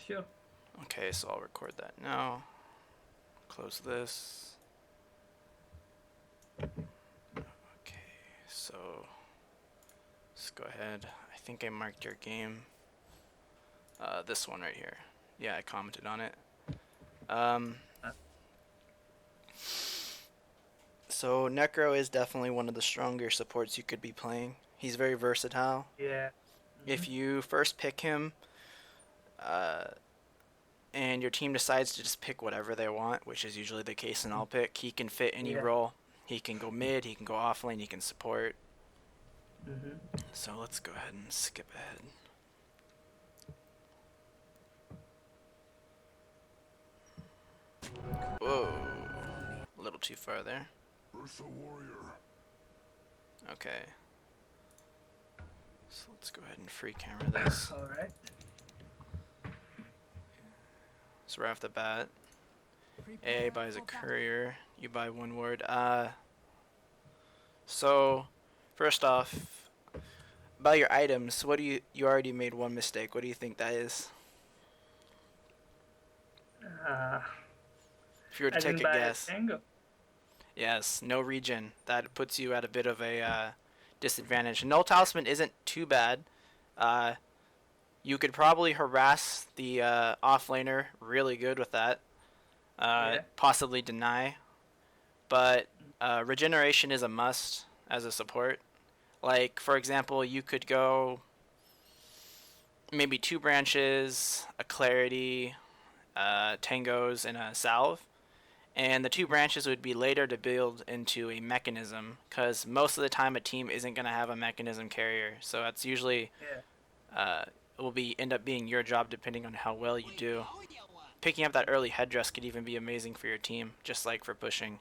Sure. Okay, so I'll record that now. Close this. Okay, so let's go ahead. I think I marked your game. This one right here. Yeah, I commented on it. Um, Uh, so Necro is definitely one of the stronger supports you could be playing. He's very versatile. yeah. If you first pick him, uh, and your team decides to just pick whatever they want, which is usually the case in all pick, he can fit any Yeah. role. He can go mid, he can go off lane, he can support. Mm-hmm. So let's go ahead and skip ahead. Whoa, a little too far there. Ursa warrior. Okay. So let's go ahead and free camera this. All right. So right off the bat, A buys a courier, you buy one ward. So first off, about your items, what do you already made one mistake. What do you think that is? Uh, If you were to I take didn't a buy a guess. tango. Yes, no regen. That puts you at a bit of a disadvantage. No talisman isn't too bad. Uh, you could probably harass the offlaner really good with that. Yeah. Possibly deny. But regeneration is a must as a support. Like, for example, you could go maybe 2 branches, a clarity, tangos, and a salve. And the 2 branches would be later to build into a mechanism, because most of the time a team isn't going to have a mechanism carrier. So that's usually Yeah. it will be end up being your job depending on how well you do. Picking up that early headdress could even be amazing for your team, just like for pushing.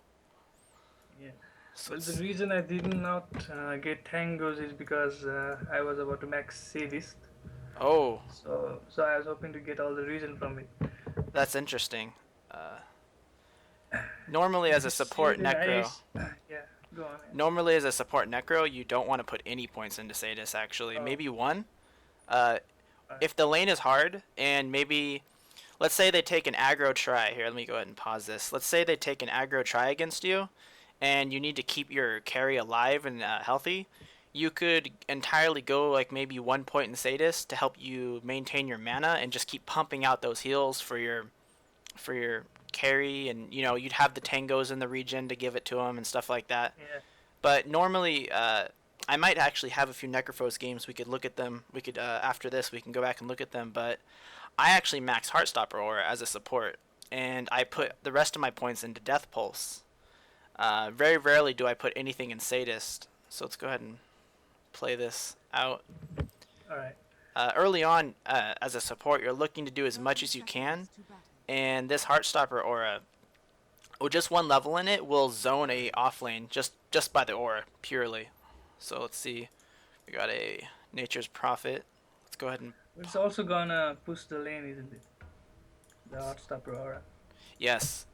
Yeah. So Well, the it's, reason I did not get tangos is because I was about to max sadist. oh, So I was hoping to get all the reason from it. that's interesting. Uh, normally If as you a see support the necro, nice, yeah, go on. normally as a support necro, you don't want to put any points into Sadis actually. Oh, Maybe one. Uh, if the lane is hard and maybe let's say they take an aggro try. Here, let me go ahead and pause this. Let's say they take an aggro try against you, and you need to keep your carry alive and healthy. You could entirely go like maybe 1 point in Sadis to help you maintain your mana and just keep pumping out those heals for your carry, and you know you'd have the tangos in the region to give it to them and stuff like that. yeah, But normally, I might actually have a few Necrophos games. We could look at them. We could after this we can go back and look at them. But I actually max Heartstopper Aura as a support, and I put the rest of my points into Death Pulse. Very rarely do I put anything in Sadist. So let's go ahead and play this out. all right. Early on, as a support, you're looking to do as much as you can, and this Heartstopper Aura, with just one level in it, will zone a off lane just by the aura purely. So let's see, we got a Nature's Prophet. Let's go ahead and It's also gonna push the lane, isn't it? The hot stopper aura. yes.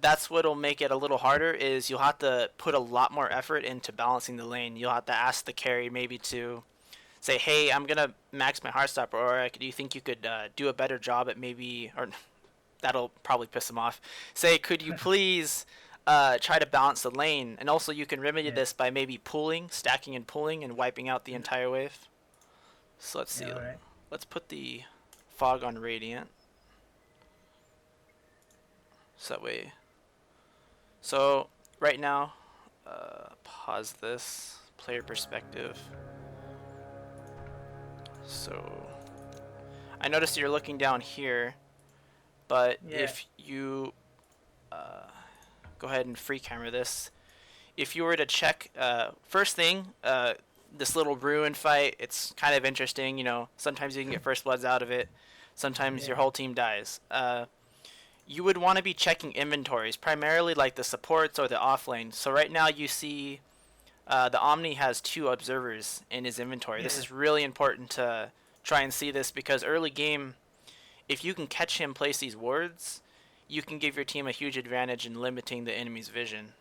That's what'll make it a little harder is you'll have to put a lot more effort into balancing the lane. You'll have to ask the carry maybe to say, hey, I'm gonna max my Heartstopper Aura. Do you think you could do a better job at maybe, or that'll probably piss them off. Say, could you please try to balance the lane? And also, you can remedy Yeah. this by maybe pooling, stacking and pooling, and wiping out the entire wave. So let's see. Yeah, all right. Let's put the fog on Radiant. So that way. So right now, pause this. Player perspective. So I noticed you're looking down here, but Yeah. if you go ahead and free camera this, if you were to check, first thing, this little ruin fight, it's kind of interesting. You know, sometimes you can get first bloods out of it. Sometimes your Yeah. whole team dies. You would want to be checking inventories, primarily like the supports or the off lane. So right now you see the Omni has 2 observers in his inventory. This Yeah. is really important to try and see this because early game, if you can catch him place these wards, you can give your team a huge advantage in limiting the enemy's vision.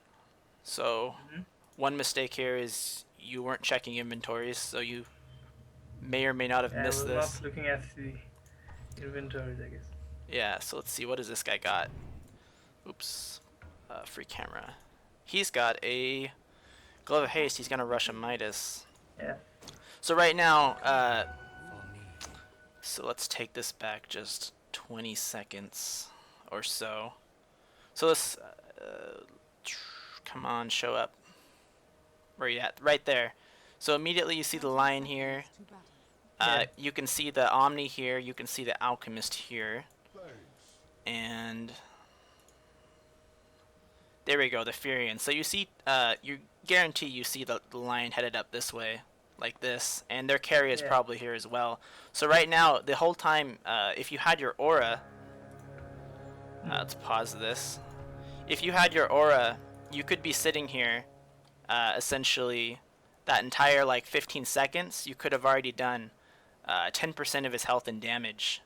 So Mhm. one mistake here is you weren't checking inventories, so you may or may not have I missed was this. not looking at the Inventories, I guess. Yeah, so let's see, what does this guy got? Oops. Free camera. He's got a Glove of Haste. He's gonna rush a Midas. Yeah. So right now, so let's take this back just 20 seconds or so. So let's, come on, show up. Where are you at? Right there. So immediately you see the lion here. You can see the Omni here. You can see the Alchemist here. And there we go, the Furion. So you see, you guarantee you see the lion headed up this way, like this, and their carry is probably here as well. So right now, the whole time, if you had your aura, let's pause this. If you had your aura, you could be sitting here, essentially, that entire like 15 seconds. You could have already done 10% of his health and damage,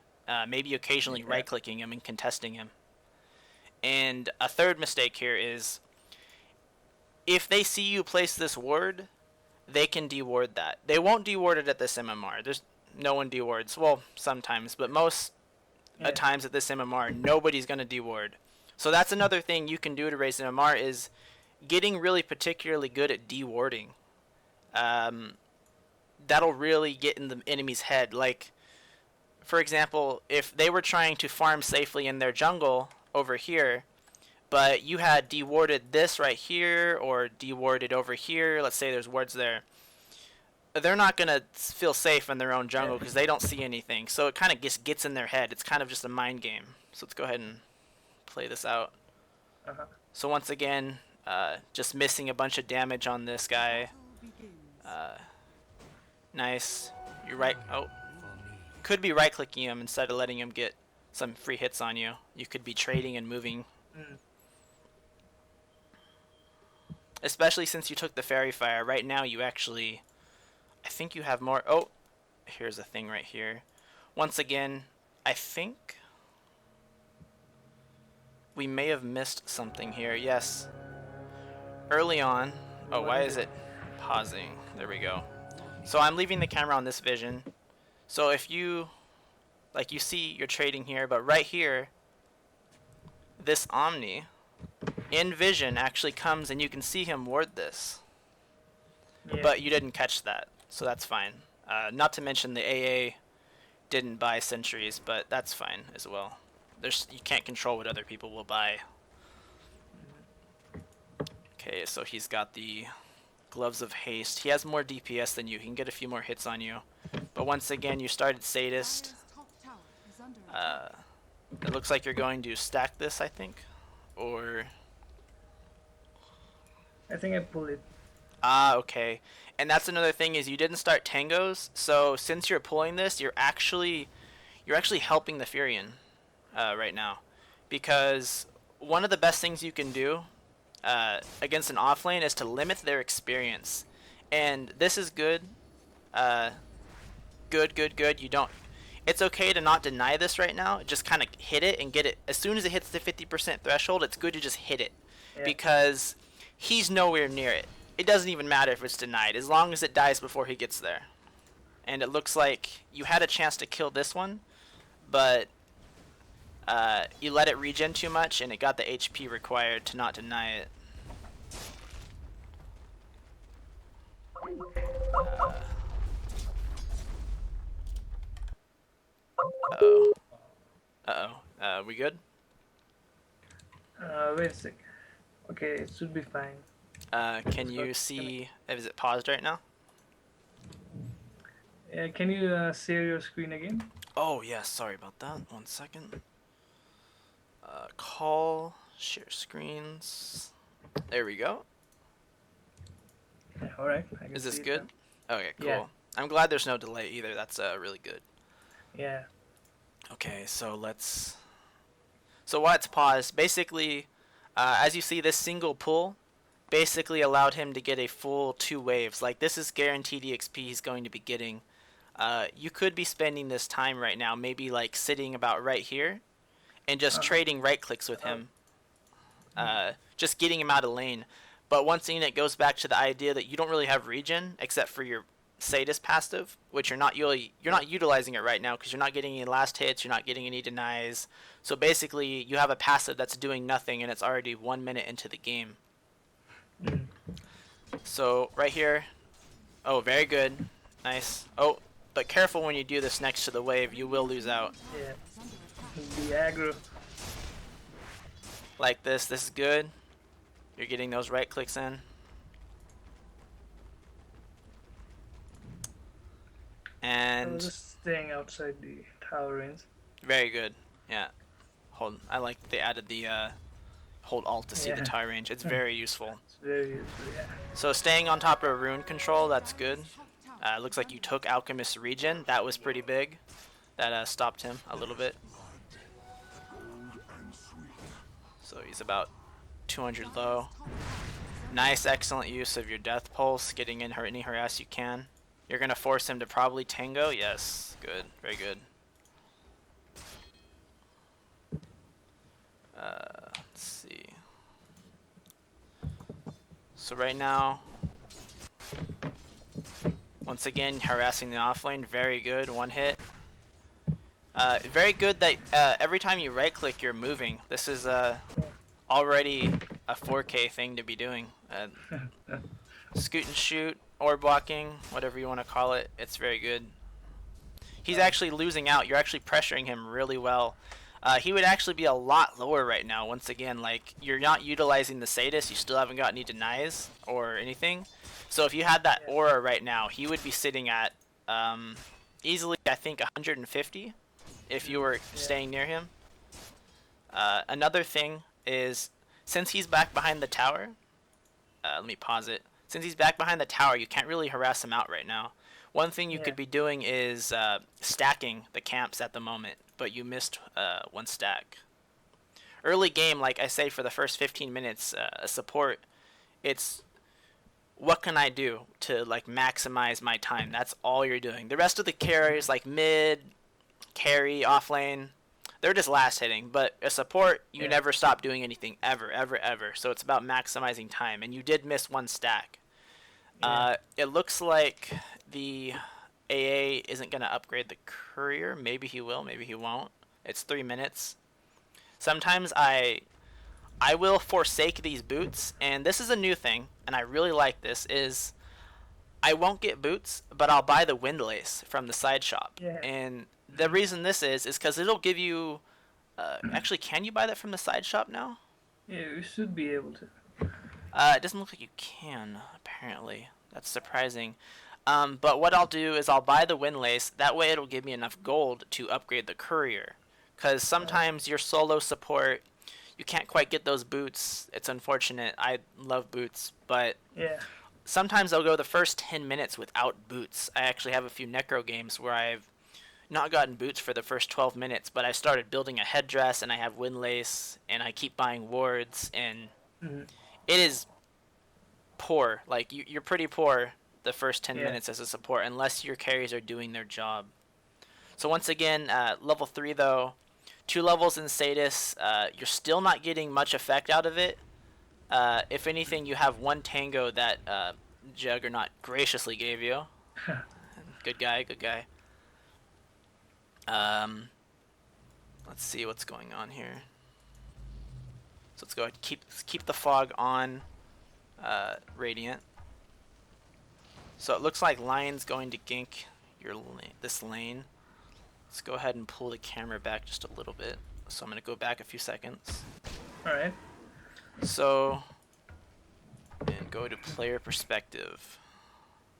maybe occasionally right-clicking him and contesting him. And a third mistake here is, if they see you place this ward, they can deward that. They won't deward it at this MMR. There's no one dewards. Well, sometimes, but most times at this MMR, nobody's going to deward. So that's another thing you can do to raise MMR, is getting really particularly good at dewarding. That'll really get in the enemy's head. Like, for example, if they were trying to farm safely in their jungle over here, but you had dewarded this right here, or dewarded over here, let's say there's wards there, they're not going to feel safe in their own jungle because they don't see anything. So it kind of just gets in their head. It's kind of just a mind game. So let's go ahead and play this out. So once again, just missing a bunch of damage on this guy. Nice. You're right. Oh. Could be right-clicking him instead of letting him get some free hits on you. You could be trading and moving. Especially since you took the Fairy Fire. Right now you actually, I think you have more. Oh, here's a thing right here. Once again, I think we may have missed something here. Yes. Early on. Oh, why is it pausing? There we go. So I'm leaving the camera on this vision. So if you, like, you see you're trading here, but right here, this Omni in vision actually comes and you can see him ward this. But you didn't catch that, so that's fine. Not to mention the AA didn't buy sentries, but that's fine as well. You can't control what other people will buy. Okay, so he's got the Gloves of Haste. He has more DPS than you. He can get a few more hits on you. But once again, you started Sadist. It looks like you're going to stack this, I think. Or... I think I pulled it. Ah, okay. And that's another thing, is you didn't start tangos. So since you're pulling this, you're actually helping the Furion right now. Because one of the best things you can do against an offlane is to limit their experience. And this is good. Good. You don't... It's okay to not deny this right now. Just kind of hit it and get it. As soon as it hits the 50% threshold, it's good to just hit it. Because he's nowhere near it. It doesn't even matter if it's denied, as long as it dies before he gets there. And it looks like you had a chance to kill this one, but you let it regen too much, and it got the HP required to not deny it. We good? Wait a sec. Okay, it should be fine. Can you see, is it paused right now? Can you share your screen again? Oh, yeah, sorry about that. 1 second. Call, share screens. There we go. Yeah, alright. Is this good? Now. Okay, cool. Yeah. I'm glad there's no delay either. That's really good. Yeah. Okay, so let's... So while it's paused, basically, as you see, this single pull basically allowed him to get a full 2 waves. Like, this is guaranteed EXP he's going to be getting. You could be spending this time right now, maybe like sitting about right here, and just trading right clicks with him. Just getting him out of lane. But once again, it goes back to the idea that you don't really have regen, except for your Sadist passive, which you're not utilizing it right now because you're not getting any last hits, you're not getting any denies. So basically, you have a passive that's doing nothing, and it's already 1 minute into the game. So right here, oh, very good, nice. Oh, but careful when you do this next to the wave, you will lose out. Yeah. The aggro. Like this is good. You're getting those right clicks in. I And was just staying outside the tower range. very good. Yeah. Hold. I like they added the hold alt to see the Yeah. tower range. It's very useful. It's very useful, yeah. So staying on top of rune control, that's good. Looks like you took Alchemist's regen. That was pretty big. That stopped him a little bit. So he's about 200 low. Nice, excellent use of your death pulse, getting in any harass you can. You're gonna force him to probably tango. Yes, good, very good. Let's see. So right now, once again, harassing the offlane. Very good, one hit. Very good that every time you right click, you're moving. This is already a 4K thing to be doing. Scoot and shoot, orb blocking, whatever you want to call it. It's very good. He's actually losing out. You're actually pressuring him really well. He would actually be a lot lower right now. Once again, like, you're not utilizing the Sadist. You still haven't got any denies or anything. So if you had that aura right now, he would be sitting at easily, I think, 150 if you were staying near him. Another thing is, since he's back behind the tower, let me pause it. Since he's back behind the tower, you can't really harass him out right now. One thing you could be doing is stacking the camps at the moment, but you missed one stack. Early game, like I say, for the first 15 minutes, a support, it's what can I do to like maximize my time? That's all you're doing. The rest of the carriers, like mid, carry, off lane, they're just last hitting. But a support, you never stop doing anything ever, ever, ever. So it's about maximizing time. And you did miss one stack. It looks like the AA isn't going to upgrade the courier. Maybe he will, maybe he won't. It's 3 minutes. Sometimes I will forsake these boots, and this is a new thing, and I really like this, is I won't get boots, but I'll buy the windlace from the side shop. Yeah. And the reason this is because it'll give you... actually, can you buy that from the side shop now? Yeah, you should be able to. It doesn't look like you can, apparently. That's surprising. But what I'll do is I'll buy the windlace. That way it'll give me enough gold to upgrade the courier. Because sometimes your solo support, you can't quite get those boots. It's unfortunate. I love boots. But sometimes I'll go the first 10 minutes without boots. I actually have a few Necro games where I've not gotten boots for the first 12 minutes. But I started building a headdress, and I have windlace, and I keep buying wards, and... It is poor. Like, you're pretty poor the first 10 minutes as a support unless your carries are doing their job. So once again, level 3 though, 2 levels in Sadist, you're still not getting much effect out of it. If anything, you have one tango that Juggernaut graciously gave you. Good guy, good guy. Let's see what's going on here. So let's go ahead and keep the fog on Radiant. So it looks like Lion's going to gank this lane. Let's go ahead and pull the camera back just a little bit. So I'm going to go back a few seconds. Alright. So, and go to player perspective.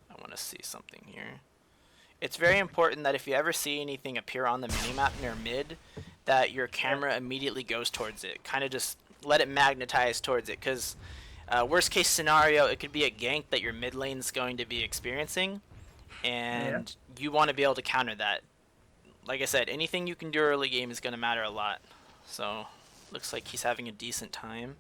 I want to see something here. It's very important that if you ever see anything appear on the minimap near mid, that your camera immediately goes towards it. Kind of just let it magnetize towards it, because worst case scenario, it could be a gank that your mid lane's going to be experiencing, and you want to be able to counter that. Like I said, anything you can do early game is going to matter a lot. So, looks like he's having a decent time.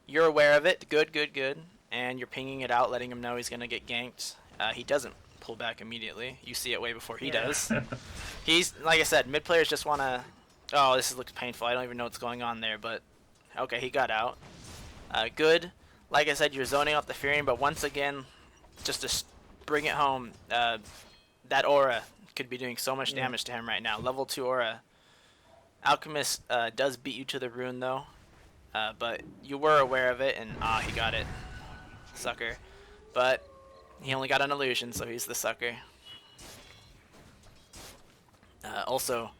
You're aware of it. Good, good, good. And you're pinging it out, letting him know he's going to get ganked. He doesn't pull back immediately. You see it way before he does. He's, like I said, mid players just want to... Oh, this looks painful. I don't even know what's going on there, but... Okay, he got out. Good. Like I said, you're zoning out the Fury, but once again, just bring it home. That aura could be doing so much Yeah. damage to him right now. Level 2 aura. Alchemist does beat you to the rune though, but you were aware of it, and he got it. Sucker. But he only got an illusion, so he's the sucker. Also,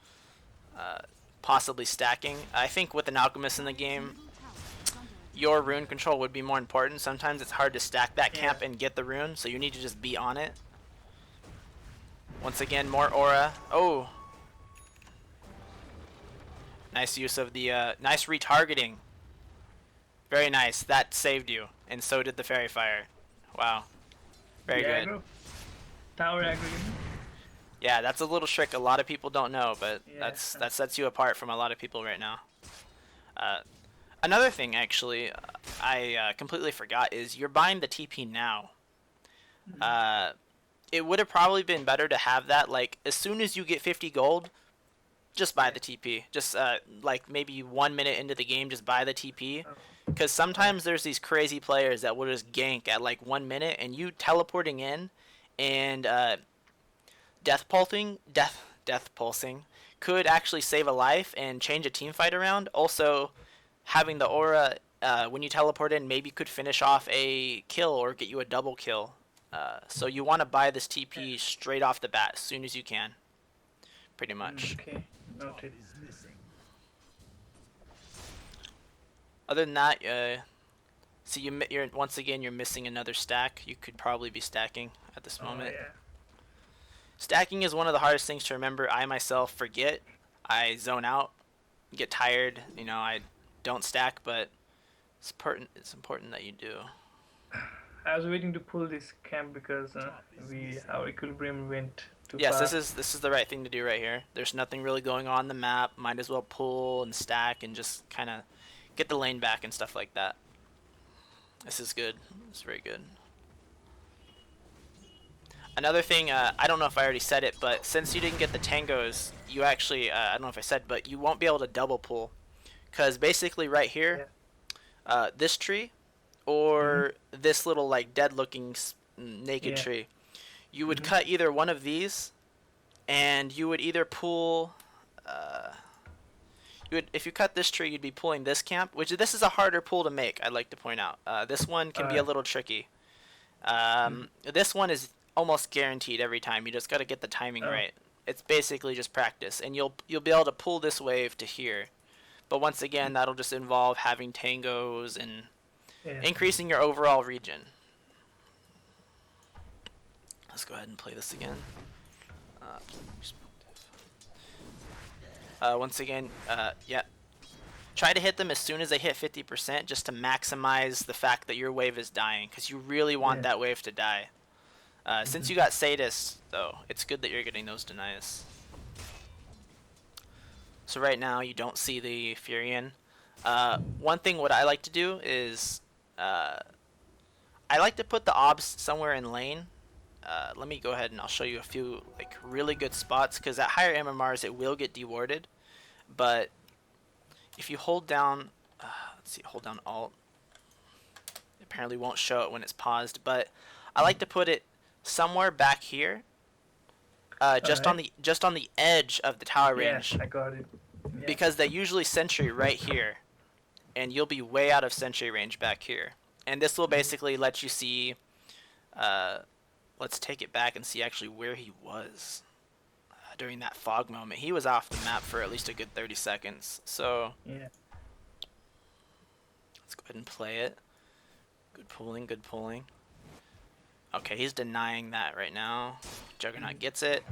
possibly stacking. I think with an alchemist in the game, your rune control would be more important. Sometimes it's hard to stack that camp and get the rune, so you need to just be on it. Once again, more aura. Oh! Nice use of the, nice retargeting. Very nice. That saved you. And so did the fairy fire. Wow. Very The good. aggro. Tower aggro. Yeah, that's a little trick a lot of people don't know, but Yeah. that sets you apart from a lot of people right now. Another thing, actually, I completely forgot is you're buying the TP now. It would have probably been better to have that, like, as soon as you get 50 gold, just buy the TP. Just, like, maybe 1 minute into the game, just buy the TP. Because sometimes there's these crazy players that will just gank at, like, 1 minute, and you teleporting in, and, death pulsing could actually save a life and change a team fight around. Also, having the aura when you teleport in maybe could finish off a kill or get you a double kill. So you want to buy this TP straight off the bat as soon as you can. Pretty much. Okay. Noted. Other than that, so you're once again you're missing another stack. You could probably be stacking at this moment. Yeah. Stacking is one of the hardest things to remember. I myself forget. I zone out, get tired. You know, I don't stack, but it's important that you do. I was waiting to pull this camp because our equilibrium went too Yes, far. this is the right thing to do right here. There's nothing really going on the map. Might as well pull and stack and just kind of get the lane back and stuff like that. This is good. It's very good. Another thing, I don't know if I already said it, but since you didn't get the tangos, you actually, I don't know if I said, but you won't be able to double pull. Because basically right here, this tree, or this little like dead looking naked tree, you would cut either one of these, and you would either pull, if you cut this tree, you'd be pulling this camp, which this is a harder pull to make, I'd like to point out. This one can be a little tricky. This one is almost guaranteed every time. You just got to get the timing right. It's basically just practice, and you'll be able to pull this wave to here. But once again, that'll just involve having tangos and increasing your overall region. Let's go ahead and play this again. Once again, yeah. Try to hit them as soon as they hit 50% just to maximize the fact that your wave is dying, because you really want that wave to die. Since you got Sadist, though, it's good that you're getting those denies. So right now, you don't see the Furion. One thing what I like to do is, I like to put the obs somewhere in lane. Let me go ahead and I'll show you a few like really good spots, because at higher MMRs it will get dewarded. But if you hold down, let's see, hold down Alt. It apparently won't show it when it's paused, but I like to put it somewhere back here, just on the edge of the tower range. Yeah, I got it. Yeah. Because they usually sentry right here, and you'll be way out of sentry range back here. And this will basically let you see. Let's take it back and see actually where he was during that fog moment. He was off the map for at least a good 30 seconds. So Yeah. let's go ahead and play it. Good pulling, good pulling. Okay, he's denying that right now. Juggernaut gets it.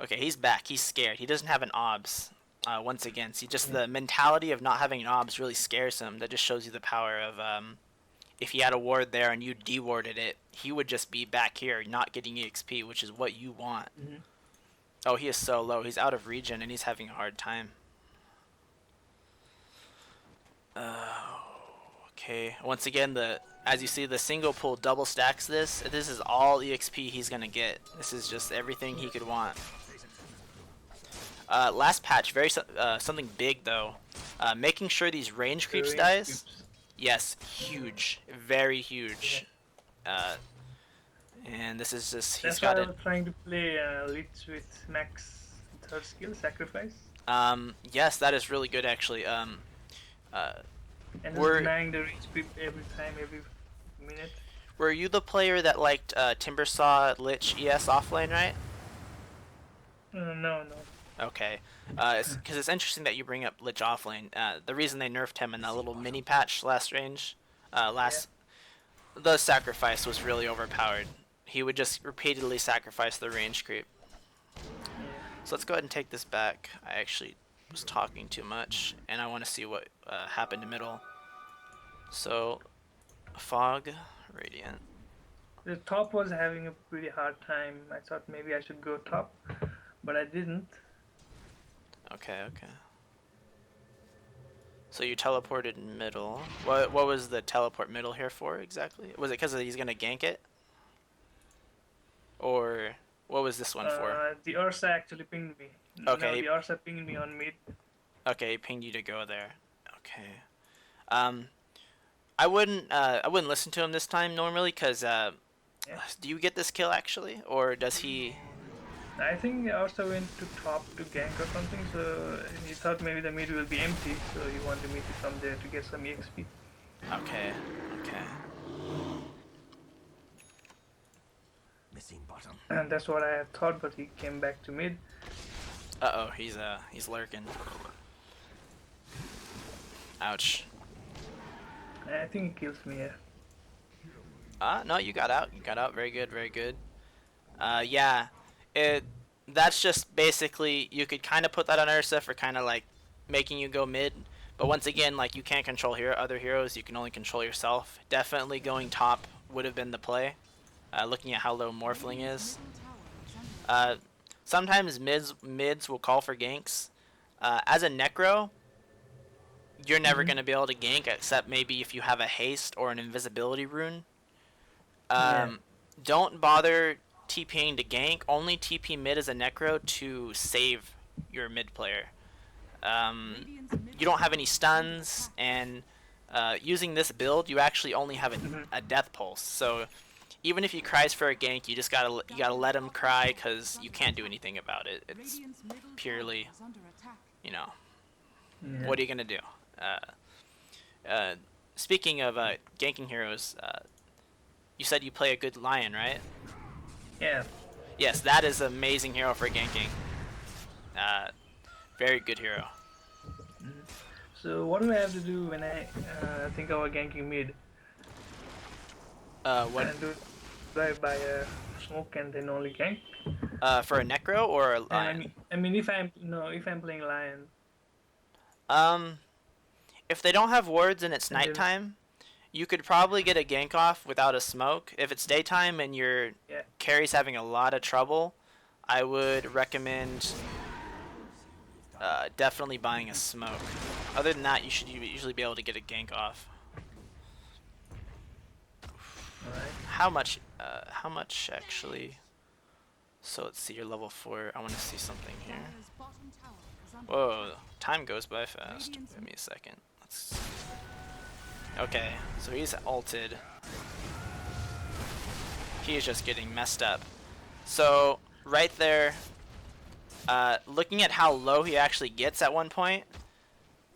Okay, he's back. He's scared. He doesn't have an obs. Once again, see, just the mentality of not having an obs really scares him. That just shows you the power of if he had a ward there and you dewarded it, he would just be back here not getting EXP, which is what you want. Oh, he is so low. He's out of region and he's having a hard time. Okay, once again, as you see, the single pull double stacks this. This is all EXP he's gonna get. This is just everything he could want. Last patch, something big though. Making sure these range creeps dies. Yes, huge, very huge. And this is just, he's That's why got I it. was trying to play Lich with max third skill, sacrifice, Yes, that is really good actually. Uh, and just were denying the reach creep every time, every minute. were you the player that liked Timbersaw Lich ES offlane, right? No, no. Okay, because it's interesting that you bring up Lich offlane. The reason they nerfed him in that little mini patch last range, Yeah. the sacrifice was really overpowered. He would just repeatedly sacrifice the range creep. Yeah. So let's go ahead and take this back. I actually was talking too much, and I want to see what happened in middle. So, Fog, Radiant. The top was having a pretty hard time. I thought maybe I should go top, but I didn't. Okay, okay. So you teleported middle. What was the teleport middle here for exactly? Was it because he's gonna gank it? Or what was this one for? The Ursa actually pinged me. No, Okay, the Ursa pinged me on mid. okay, he pinged you to go there. Okay. Um, I wouldn't listen to him this time normally, cause Yeah. do you get this kill actually, or does he? I think the Ursa went to top to gank or something, so he thought maybe the mid will be empty, so he wanted me to come there to get some EXP. Okay, okay. Missing bottom. And that's what I had thought, but he came back to mid. Uh oh, he's lurking. Ouch. I think he kills me, yeah. No, you got out. You got out. Very good, very good. Yeah, that's just basically, you could kind of put that on Ursa for kind of like making you go mid. But once again, like, you can't control other heroes. You can only control yourself. Definitely going top would have been the play. Looking at how low Morphling is. Sometimes mids will call for ganks. As a Necro, you're never going to be able to gank except maybe if you have a haste or an invisibility rune. Don't bother TPing to gank. Only TP mid as a Necro to save your mid player. You don't have any stuns, and using this build, you actually only have a death pulse. So even if he cries for a gank, you just gotta let him cry, because you can't do anything about it. It's purely, you know, what are you gonna do? Speaking of ganking heroes, you said you play a good Lion, right? Yeah. Yes, that is an amazing hero for ganking. Very good hero. So what do I have to do when I think about ganking mid? What And do I buy a smoke and then only gank? for a Necro or a And Lion? I mean if I'm playing Lion, If they don't have wards and it's and then nighttime, you could probably get a gank off without a smoke. If it's daytime and your yeah. carry's having a lot of trouble, I would recommend definitely buying a smoke. Other than that, you should usually be able to get a gank off. Alright. How much? How much actually? So let's see. You're level 4. I want to see something here. Whoa, time goes by fast. Give me a second. Let's. Okay, so he's ulted. He is just getting messed up. So right there, looking at how low he actually gets at one point,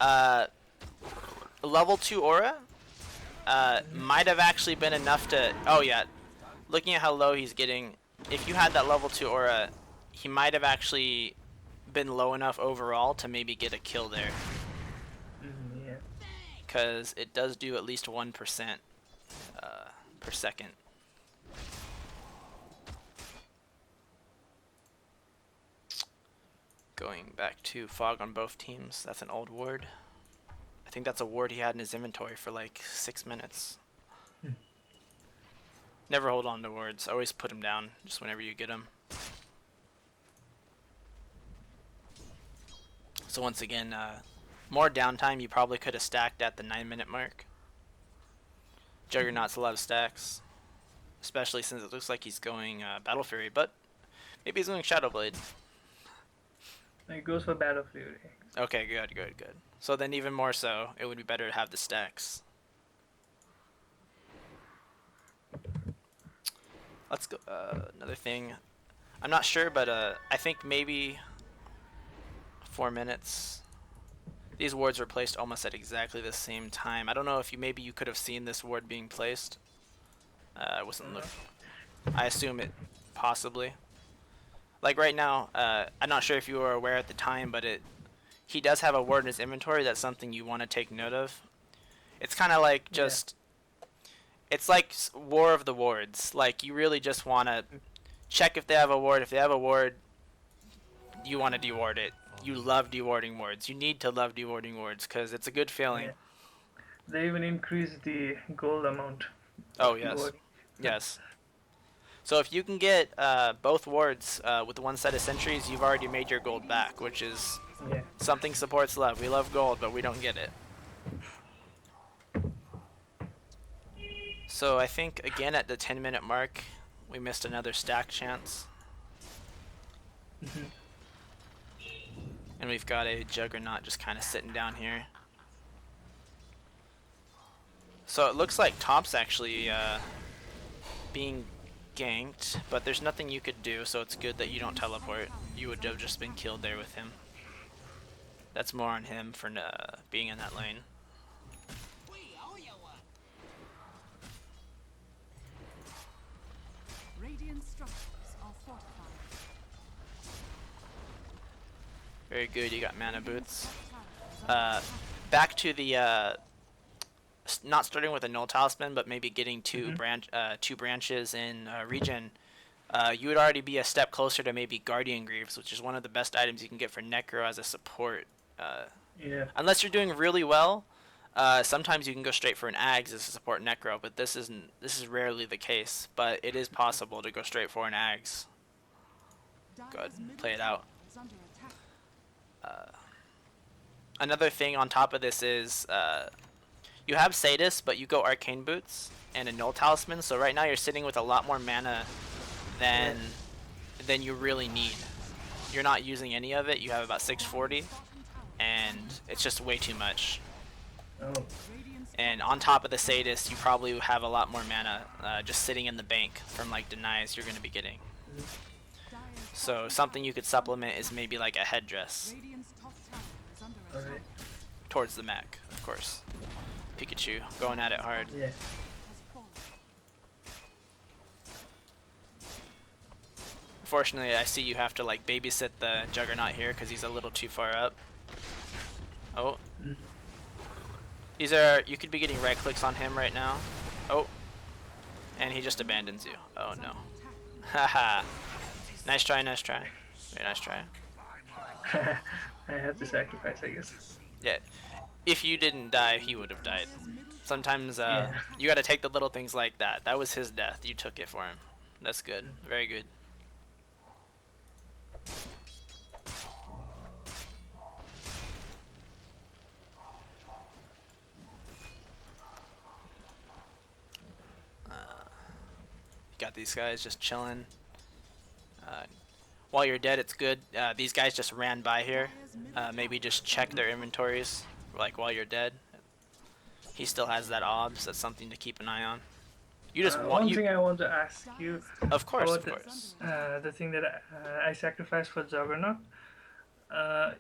level 2 aura might have actually been enough to. Oh yeah, looking at how low he's getting, if you had that level 2 aura, he might have actually been low enough overall to maybe get a kill there. Yeah. Because it does do at least 1% per second. Going back to Fog on both teams, that's an old ward. I think that's a ward he had in his inventory for like 6 minutes. Never hold on to wards, always put them down just whenever you get them. So once again, more downtime you probably could have stacked at the 9-minute mark. Juggernaut's a lot of stacks, especially since it looks like he's going Battle Fury, but maybe he's going Shadowblade. It goes for Battle Fury. Okay, good, good, good. So then even more so, it would be better to have the stacks. Let's go. Another thing. I'm not sure, but I think maybe 4 minutes. These wards were placed almost at exactly the same time. I don't know if maybe you could have seen this ward being placed. I wasn't looking. I assume it possibly. Like right now, I'm not sure if you were aware at the time, but he does have a ward in his inventory. That's something you want to take note of. It's kind of like just, it's like War of the Wards. Like you really just want to check if they have a ward. If they have a ward, you want to deward it. You love dewarding wards. You need to love dewarding wards because it's a good feeling. Yeah. They even increased the gold amount. Oh yes, yes. So if you can get both wards with one set of sentries, you've already made your gold back, which is something supports love. We love gold, but we don't get it. So I think again at the 10-minute mark, we missed another stack chance. And we've got a Juggernaut just kind of sitting down here. So it looks like top's actually being ganked, but there's nothing you could do, so it's good that you don't teleport. You would have just been killed there with him. That's more on him for being in that lane. Radiant structures are fortified. Very good, you got mana boots. Back to the not starting with a null talisman, but maybe getting two branches in regen. You would already be a step closer to maybe Guardian Greaves, which is one of the best items you can get for Necro as a support. Unless you're doing really well, sometimes you can go straight for an Ags as a support Necro, but this is rarely the case. But it is possible to go straight for an Ags. Go ahead, play it out. Another thing on top of this is you have Sadis, but you go Arcane Boots and a Null Talisman, so right now you're sitting with a lot more mana than you really need. You're not using any of it. You have about 640, and it's just way too much. And on top of the Sadis, you probably have a lot more mana just sitting in the bank from like denies you're going to be getting. So something you could supplement is maybe like a headdress. Towards the mech, of course. Pikachu going at it hard. Unfortunately, I see you have to like babysit the Juggernaut here because he's a little too far up. Oh. You could be getting right clicks on him right now. Oh. And he just abandons you. Oh no. Haha. Nice try, nice try. Very nice try. I had to sacrifice, I guess. Yeah. If you didn't die, he would have died. Sometimes you gotta take the little things like that. That was his death. You took it for him. That's good. Very good. Got these guys just chilling. While you're dead, it's good. These guys just ran by here. Maybe just check their inventories, like while you're dead. He still has that obs. That's something to keep an eye on. You just one thing I want to ask you. Of course, about of course. The thing that I sacrificed for Juggernaut.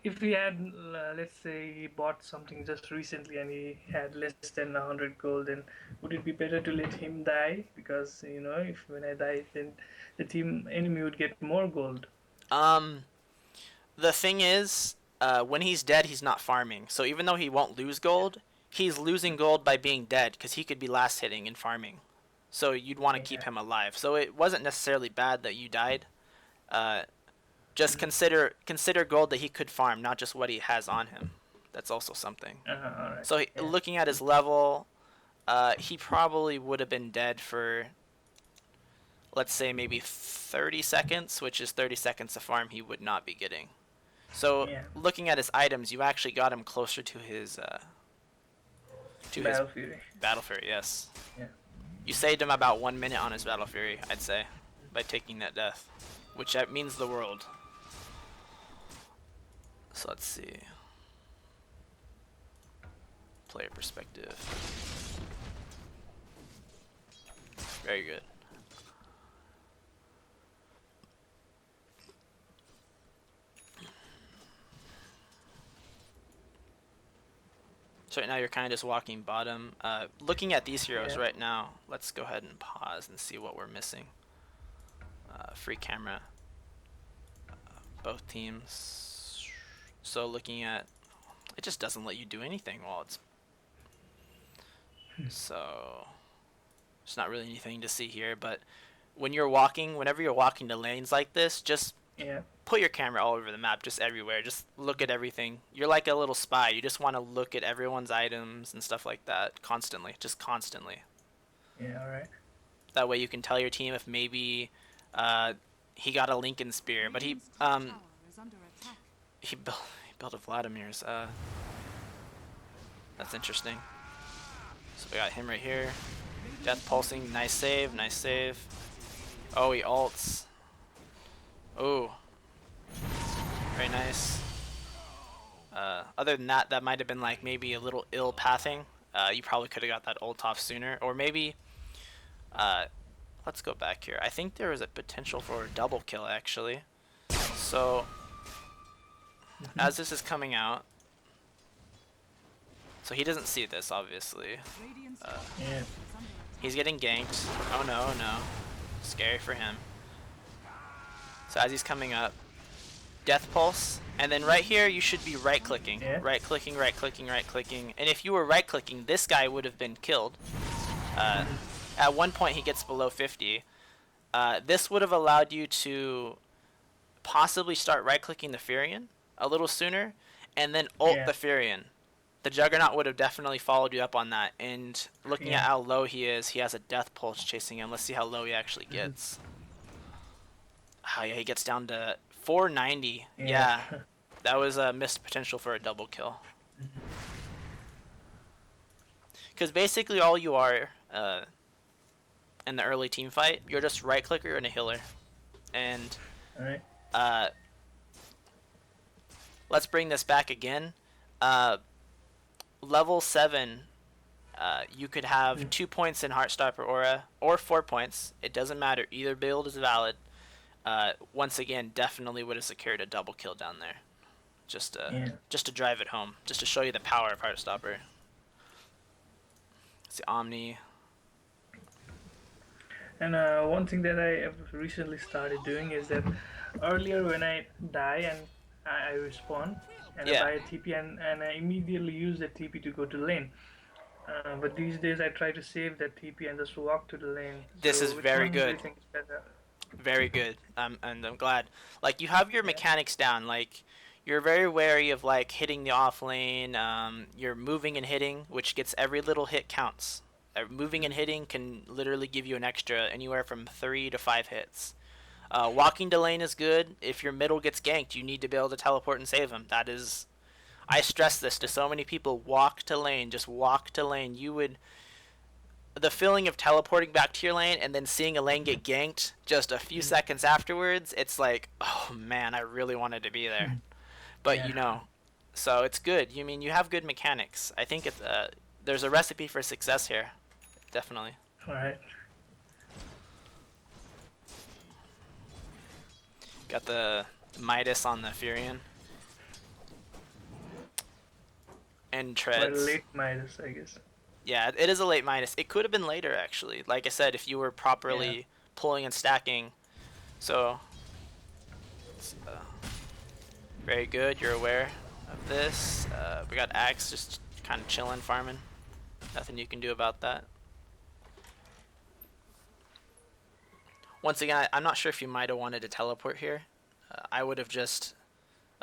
If he had, let's say, he bought something just recently and he had less than 100 gold, then would it be better to let him die? Because you know, if when I die, then the team enemy would get more gold. The thing is, when he's dead, he's not farming. So even though he won't lose gold, he's losing gold by being dead because he could be last hitting and farming. So you'd want to keep him alive. So it wasn't necessarily bad that you died. Just consider gold that he could farm, not just what he has on him. That's also something. Alright. So looking at his level, he probably would have been dead for, let's say, maybe 30 seconds, which is 30 seconds of farm he would not be getting. So looking at his items, you actually got him closer to his Battle Fury. Battle Fury, yes. Yeah. You saved him about 1 minute on his Battle Fury, I'd say, by taking that death, which that means the world. So let's see. Player perspective. Very good. So right now you're kind of just walking bottom. Looking at these heroes Yeah. right now, let's go ahead and pause and see what we're missing. Free camera. Both teams. So looking at, it just doesn't let you do anything while it's. So there's not really anything to see here, but when you're walking, whenever you're walking to lanes like this, just Yeah. put your camera all over the map, just everywhere. Just look at everything. You're like a little spy. You just want to look at everyone's items and stuff like that constantly, just constantly. Yeah. All right. That way you can tell your team if maybe he got a Lincoln spear, but Radiant's top tower is under attack. he built a Vladimir's. That's interesting. So we got him right here. Death pulsing, nice save, nice save. Oh, he ults. Oh, very nice. Other than that, that might have been like maybe a little ill pathing. You probably could have got that ult off sooner, or maybe. Let's go back here. I think there was a potential for a double kill actually. So as this is coming out, so he doesn't see this obviously. Radiant's Uh, top Yeah. tower is under attack. He's getting ganked. Oh no, oh no. Scary for him. So as he's coming up, Death Pulse, and then right here you should be right clicking. Yeah. Right clicking, right clicking, right clicking. And if you were right clicking, this guy would have been killed. At one point he gets below 50. This would have allowed you to possibly start right clicking the Furion a little sooner, and then ult Yeah. the Furion. The Juggernaut would have definitely followed you up on that. And looking at Yeah. how low he is, he has a Death Pulse chasing him. Let's see how low he actually gets. Oh yeah, he gets down to 490. Yeah, that was a missed potential for a double kill. Because basically all you are in the early team fight, you're just right clicker and a healer. And All right. let's bring this back again. Level 7, you could have 2 points in Heartstopper Aura, or 4 points. It doesn't matter. Either build is valid. Once again, definitely would have secured a double kill down there. Just to drive it home. Just to show you the power of Heartstopper. It's the Omni. And one thing that I have recently started doing is that earlier when I die and I respawn and Yeah. I buy a TP and I immediately use that TP to go to lane. But these days I try to save that TP and just walk to the lane. This is which very one do you good. think is better? Very good. And I'm glad. Like, you have your mechanics down. Like, you're very wary of, like, hitting the off lane. You're moving and hitting, which gets every little hit counts. Moving and hitting can literally give you an extra anywhere from 3 to 5 hits. Walking to lane is good. If your middle gets ganked, you need to be able to teleport and save him. That is... I stress this to so many people. Walk to lane. Just walk to lane. You would... The feeling of teleporting back to your lane and then seeing a lane get ganked just a few seconds afterwards, it's like, oh man, I really wanted to be there. But Yeah. you know, so it's good. You mean you have good mechanics. I think it's there's a recipe for success here, definitely. All right. Got the Midas on the Furion. And But treads. late Midas, I guess. Yeah, it is a late Midas. It could have been later actually. Like I said, if you were properly pulling and stacking. So it's, very good. You're aware of this. We got Axe just kind of chilling, farming. Nothing you can do about that. Once again, I'm not sure if you might have wanted to teleport here. I would have just...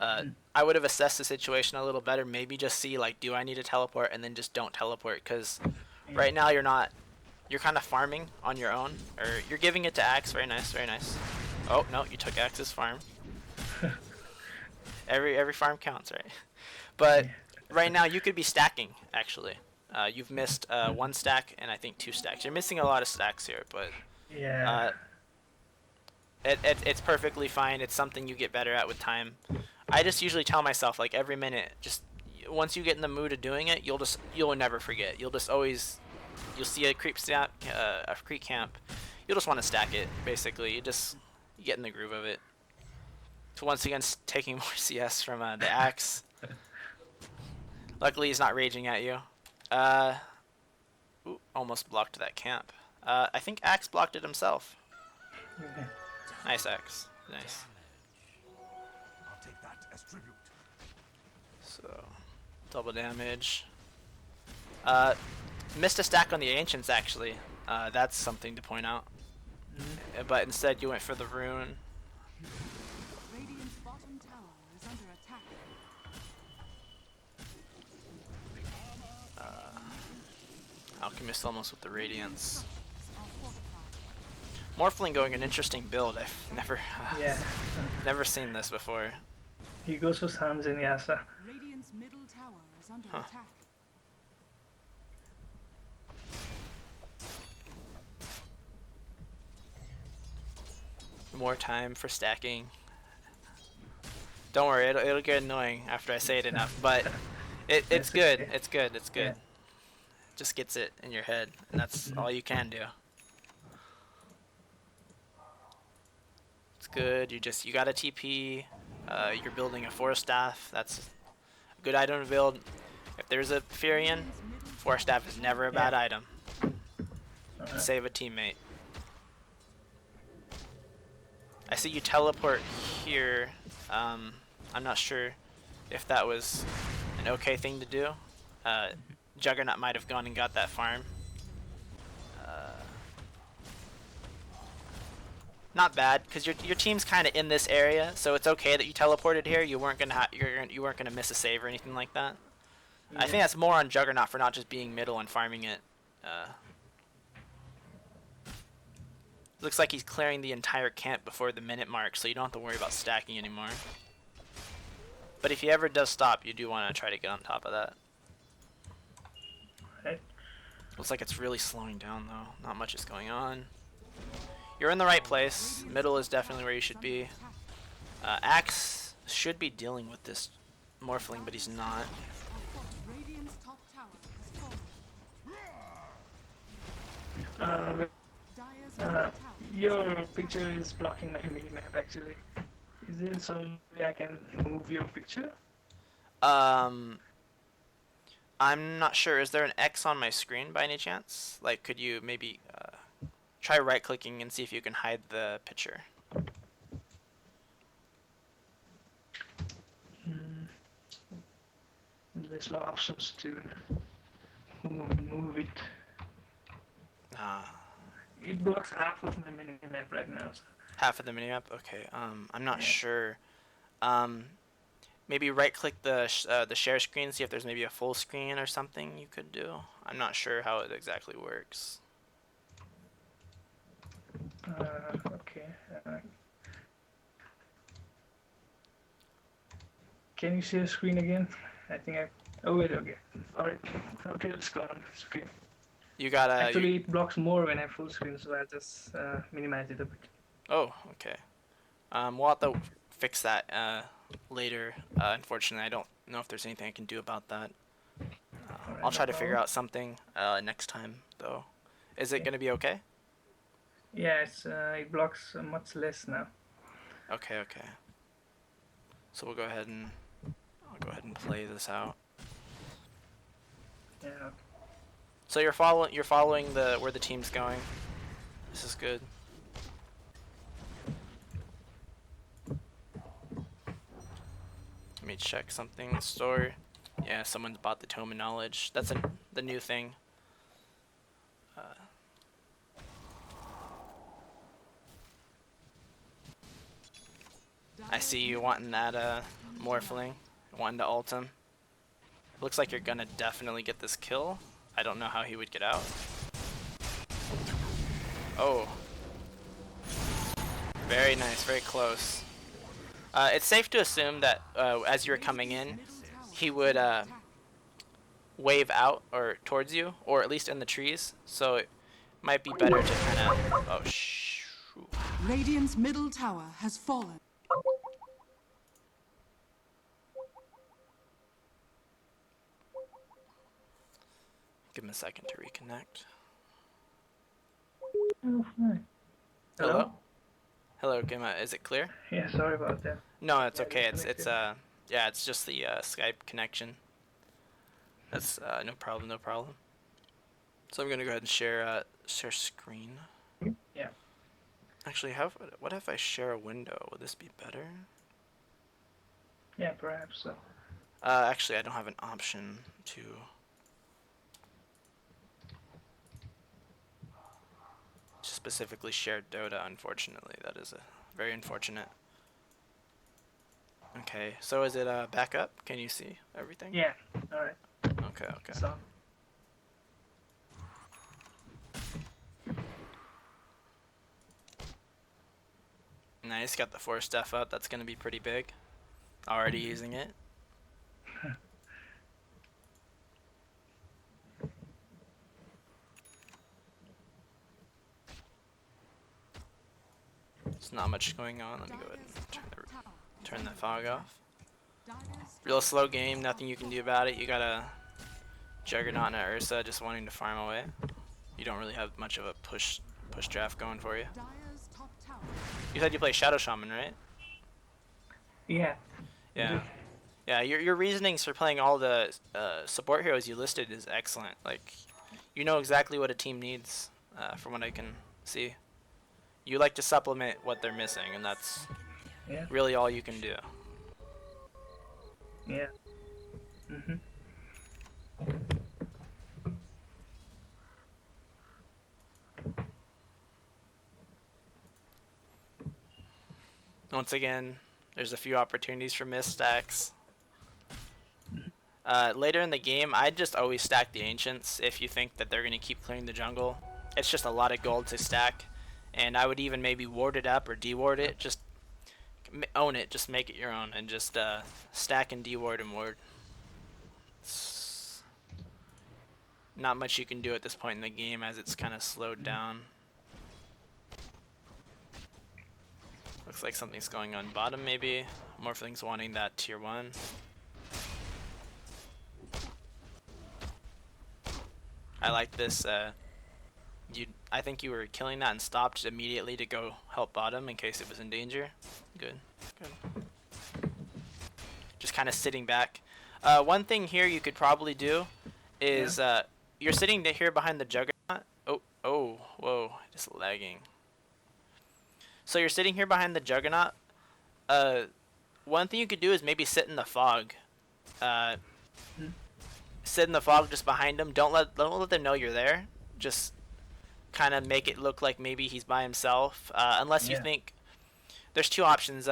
I would have assessed the situation a little better. Maybe just see, like, do I need to teleport? And then just don't teleport. Because right now you're not... You're kind of farming on your own. Or you're giving it to Axe. Very nice, very nice. Oh, no, you took Axe's farm. Every farm counts, right? But right now you could be stacking, actually. You've missed 1 stack and I think 2 stacks. You're missing a lot of stacks here, but... Yeah. It's perfectly fine. It's something you get better at with time. I just usually tell myself, like, every minute, just once you get in the mood of doing it, you'll never forget. You'll just always, you'll see a creep camp, you'll just want to stack it. Basically, you get in the groove of it. So once again, taking more CS from the Axe. Luckily, he's not raging at you. Ooh, almost blocked that camp. I think Axe blocked it himself. Okay. Nice, Axe. Nice. I'll take that as tribute. So, double damage. Missed a stack on the Ancients, actually. That's something to point out. But instead, you went for the rune. Radiant's bottom tower is under attack. Alchemist almost with the Radiance. Are fortified. Morphling going an interesting build. I've Yeah. never seen this before. He goes for Sans and Yasa. Radiant's middle tower is under Huh. attack. More time for stacking. Don't worry, it'll get annoying after I say it enough, but it's That's good. okay. It's good. It's good. Yeah. Just gets it in your head, and that's all you can do. It's good. You got a TP. You're building a Force Staff. That's a good item to build. If there's a Furion, Force Staff is never a bad item. Save a teammate. I see you teleport here. I'm not sure if that was an okay thing to do. Juggernaut might have gone and got that farm. Not bad, because your team's kind of in this area, so it's okay that you teleported here. You weren't gonna miss a save or anything like that. I think that's more on Juggernaut for not just being middle and farming it. Looks like he's clearing the entire camp before the minute mark, so you don't have to worry about stacking anymore. But if he ever does stop, you do want to try to get on top of that. Right. Looks like it's really slowing down though. Not much is going on. You're in the right place. Middle is definitely where you should be. Axe should be dealing with this Morphling, but he's not. Radiant's top tower is fallen. Dire's middle tower. Your picture is blocking my minimap actually. Is there some way I can move your picture? I'm not sure. Is there an X on my screen by any chance? Like, could you maybe try right-clicking and see if you can hide the picture? There's a lot of options to move it. It blocks half of my minimap right now. So. Half of the minimap? Okay. I'm not sure. Maybe right-click the share screen, see if there's maybe a full screen or something you could do. I'm not sure how it exactly works. Okay. Can you share screen again? I think I. Oh wait. Okay. Alright. Okay, it's gone. It's okay. You gotta. Actually, it blocks more when I have full screen, so I just minimize it a bit. Oh, okay. We'll have to fix that later. Unfortunately, I don't know if there's anything I can do about that. Alright, I'll try no to figure problem. out something next time, though. Is it gonna be okay? Yeah, it blocks much less now. Okay, okay. So we'll go ahead and I'll go ahead and play this out. Yeah. So you're following the where the team's going. This is good. Let me check something. Store. Yeah, someone bought the Tome of Knowledge. That's the new thing. I see you wanting that Morphling, wanting to ult him. Looks like you're gonna definitely get this kill. I don't know how he would get out. Oh. Very nice, very close. It's safe to assume that as you were coming in, he would wave out or towards you, or at least in the trees. So it might be better to kind of. Oh shh. Radiant's middle tower has fallen. Give him a second to reconnect. Oh, fine. Hello? Hello, Gimma. Is it clear? Yeah, sorry about that. No, it's Yeah, okay. It's disconnected. yeah, it's just the Skype connection. That's no problem, no problem. So I'm gonna go ahead and share screen. Yeah. Actually, what if I share a window? Would this be better? Yeah, perhaps so. Actually, I don't have an option to. Specifically share Dota, unfortunately. That is very unfortunate. Okay, so is it back up? Can you see everything? Yeah. All right. Okay, okay. So. Nice, got the force stuff up. That's gonna be pretty big. Already using it. There's not much going on. Let me go ahead and turn the fog off. Real slow game, nothing you can do about it. You got a Juggernaut and a Ursa just wanting to farm away. You don't really have much of a push draft going for you. You said you play Shadow Shaman, right? Yeah. Yeah. Yeah, your reasonings for playing all the support heroes you listed is excellent. Like, you know exactly what a team needs, from what I can see. You like to supplement what they're missing, and that's really all you can do. Yeah. Mhm. Once again, there's a few opportunities for missed stacks. Later in the game, I'd just always stack the Ancients if you think that they're going to keep clearing the jungle. It's just a lot of gold to stack, and I would even maybe ward it up or deward it. Just own it, just make it your own, and just stack and deward and ward. It's not much you can do at this point in the game as it's kind of slowed down. Looks like something's going on bottom maybe. Morphling's wanting that tier 1. I like this. I think you were killing that and stopped immediately to go help bottom in case it was in danger. Good, good. Just kind of sitting back. One thing here you could probably do is you're sitting here behind the Juggernaut. Oh, whoa, just lagging. So you're sitting here behind the Juggernaut. One thing you could do is maybe sit in the fog. Sit in the fog just behind him. Don't let them know you're there. Just kind of make it look like maybe he's by himself. Unless you think there's two options.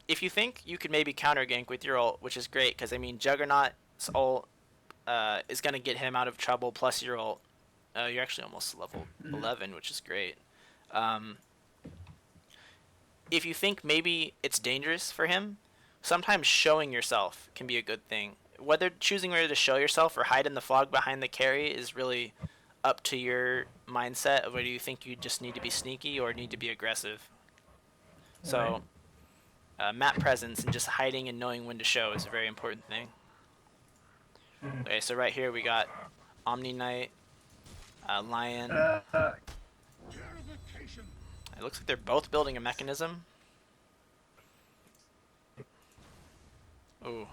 If you think you could maybe counter gank with your ult, which is great because I mean Juggernaut's ult is gonna get him out of trouble. Plus your ult, you're actually almost level 11, which is great. If you think maybe it's dangerous for him, sometimes showing yourself can be a good thing. Choosing whether to show yourself or hide in the fog behind the carry is really up to your mindset of whether you think you just need to be sneaky or need to be aggressive. So, map presence and just hiding and knowing when to show is a very important thing. Okay, so right here we got Omni Knight, Lion. It looks like they're both building a mechanism. Ooh.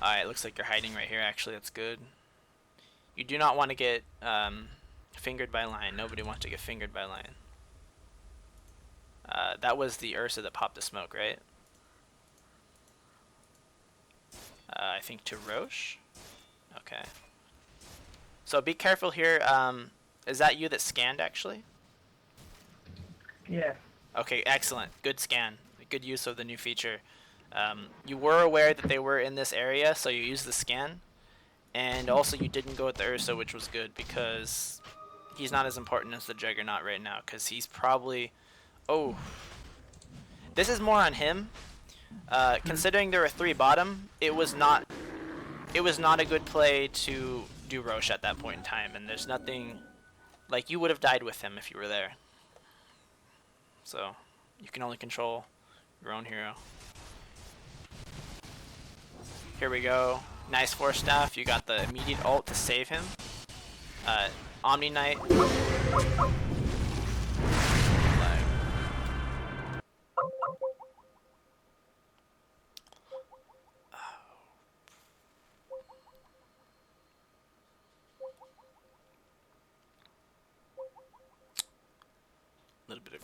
Alright, looks like you're hiding right here actually, that's good. You do not want to get fingered by Lion. Nobody wants to get fingered by Lion. That was the Ursa that popped the smoke, right? I think to Roche? Okay. So be careful here. Is that you that scanned actually? Yeah. Okay, excellent. Good scan. Good use of the new feature. You were aware that they were in this area, so you used the scan. And also you didn't go with the Ursa, which was good because he's not as important as the Juggernaut right now because he's probably... Oh. This is more on him. Considering there were 3 bottom, it was not a good play to do Roche at that point in time, and there's nothing... Like, you would have died with him if you were there. So, you can only control your own hero. Here we go. Nice force staff. You got the immediate ult to save him. Omni Knight.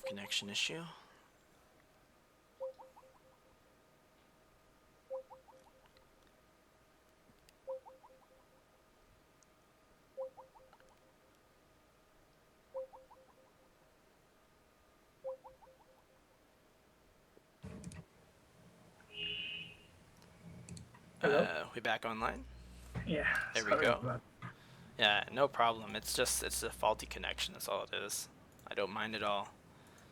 connection issue. Hello? We back online? Yeah, There we sorry go. about Yeah, no problem. It's a faulty connection. That's all it is. I don't mind at all.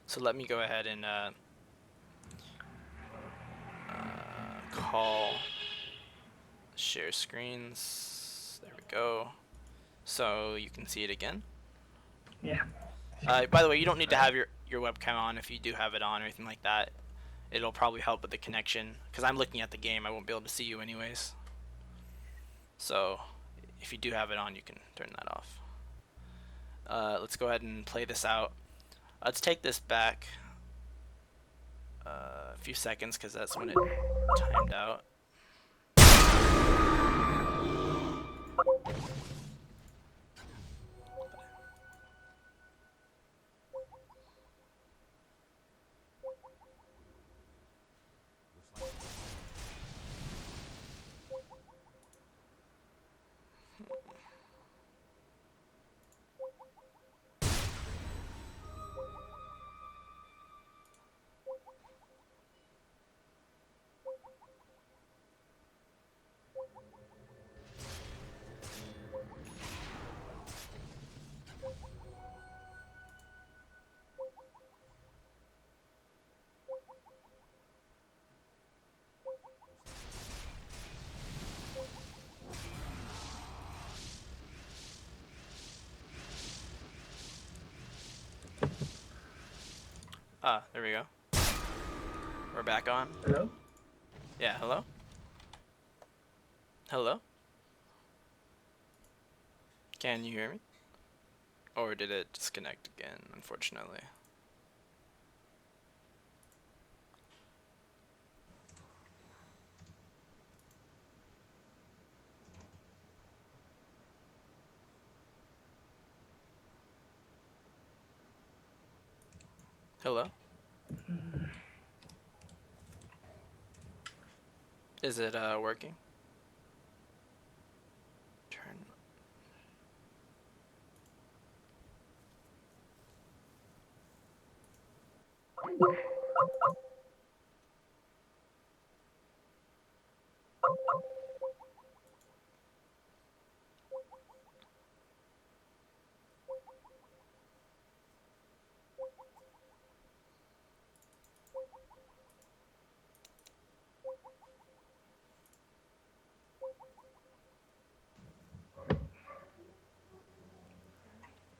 So let me go ahead and call share screens. There we go. So you can see it again. Yeah. By the way, you don't need to have your webcam on if you do have it on or anything like that. It'll probably help with the connection because I'm looking at the game. I won't be able to see you anyways. So if you do have it on, you can turn that off. Let's go ahead and play this out. Let's take this back a few seconds because that's when it timed out. Ah, there we go. We're back on. Hello? Yeah, hello? Hello? Can you hear me? Or did it disconnect again, unfortunately? Hello? Is it working? Turn.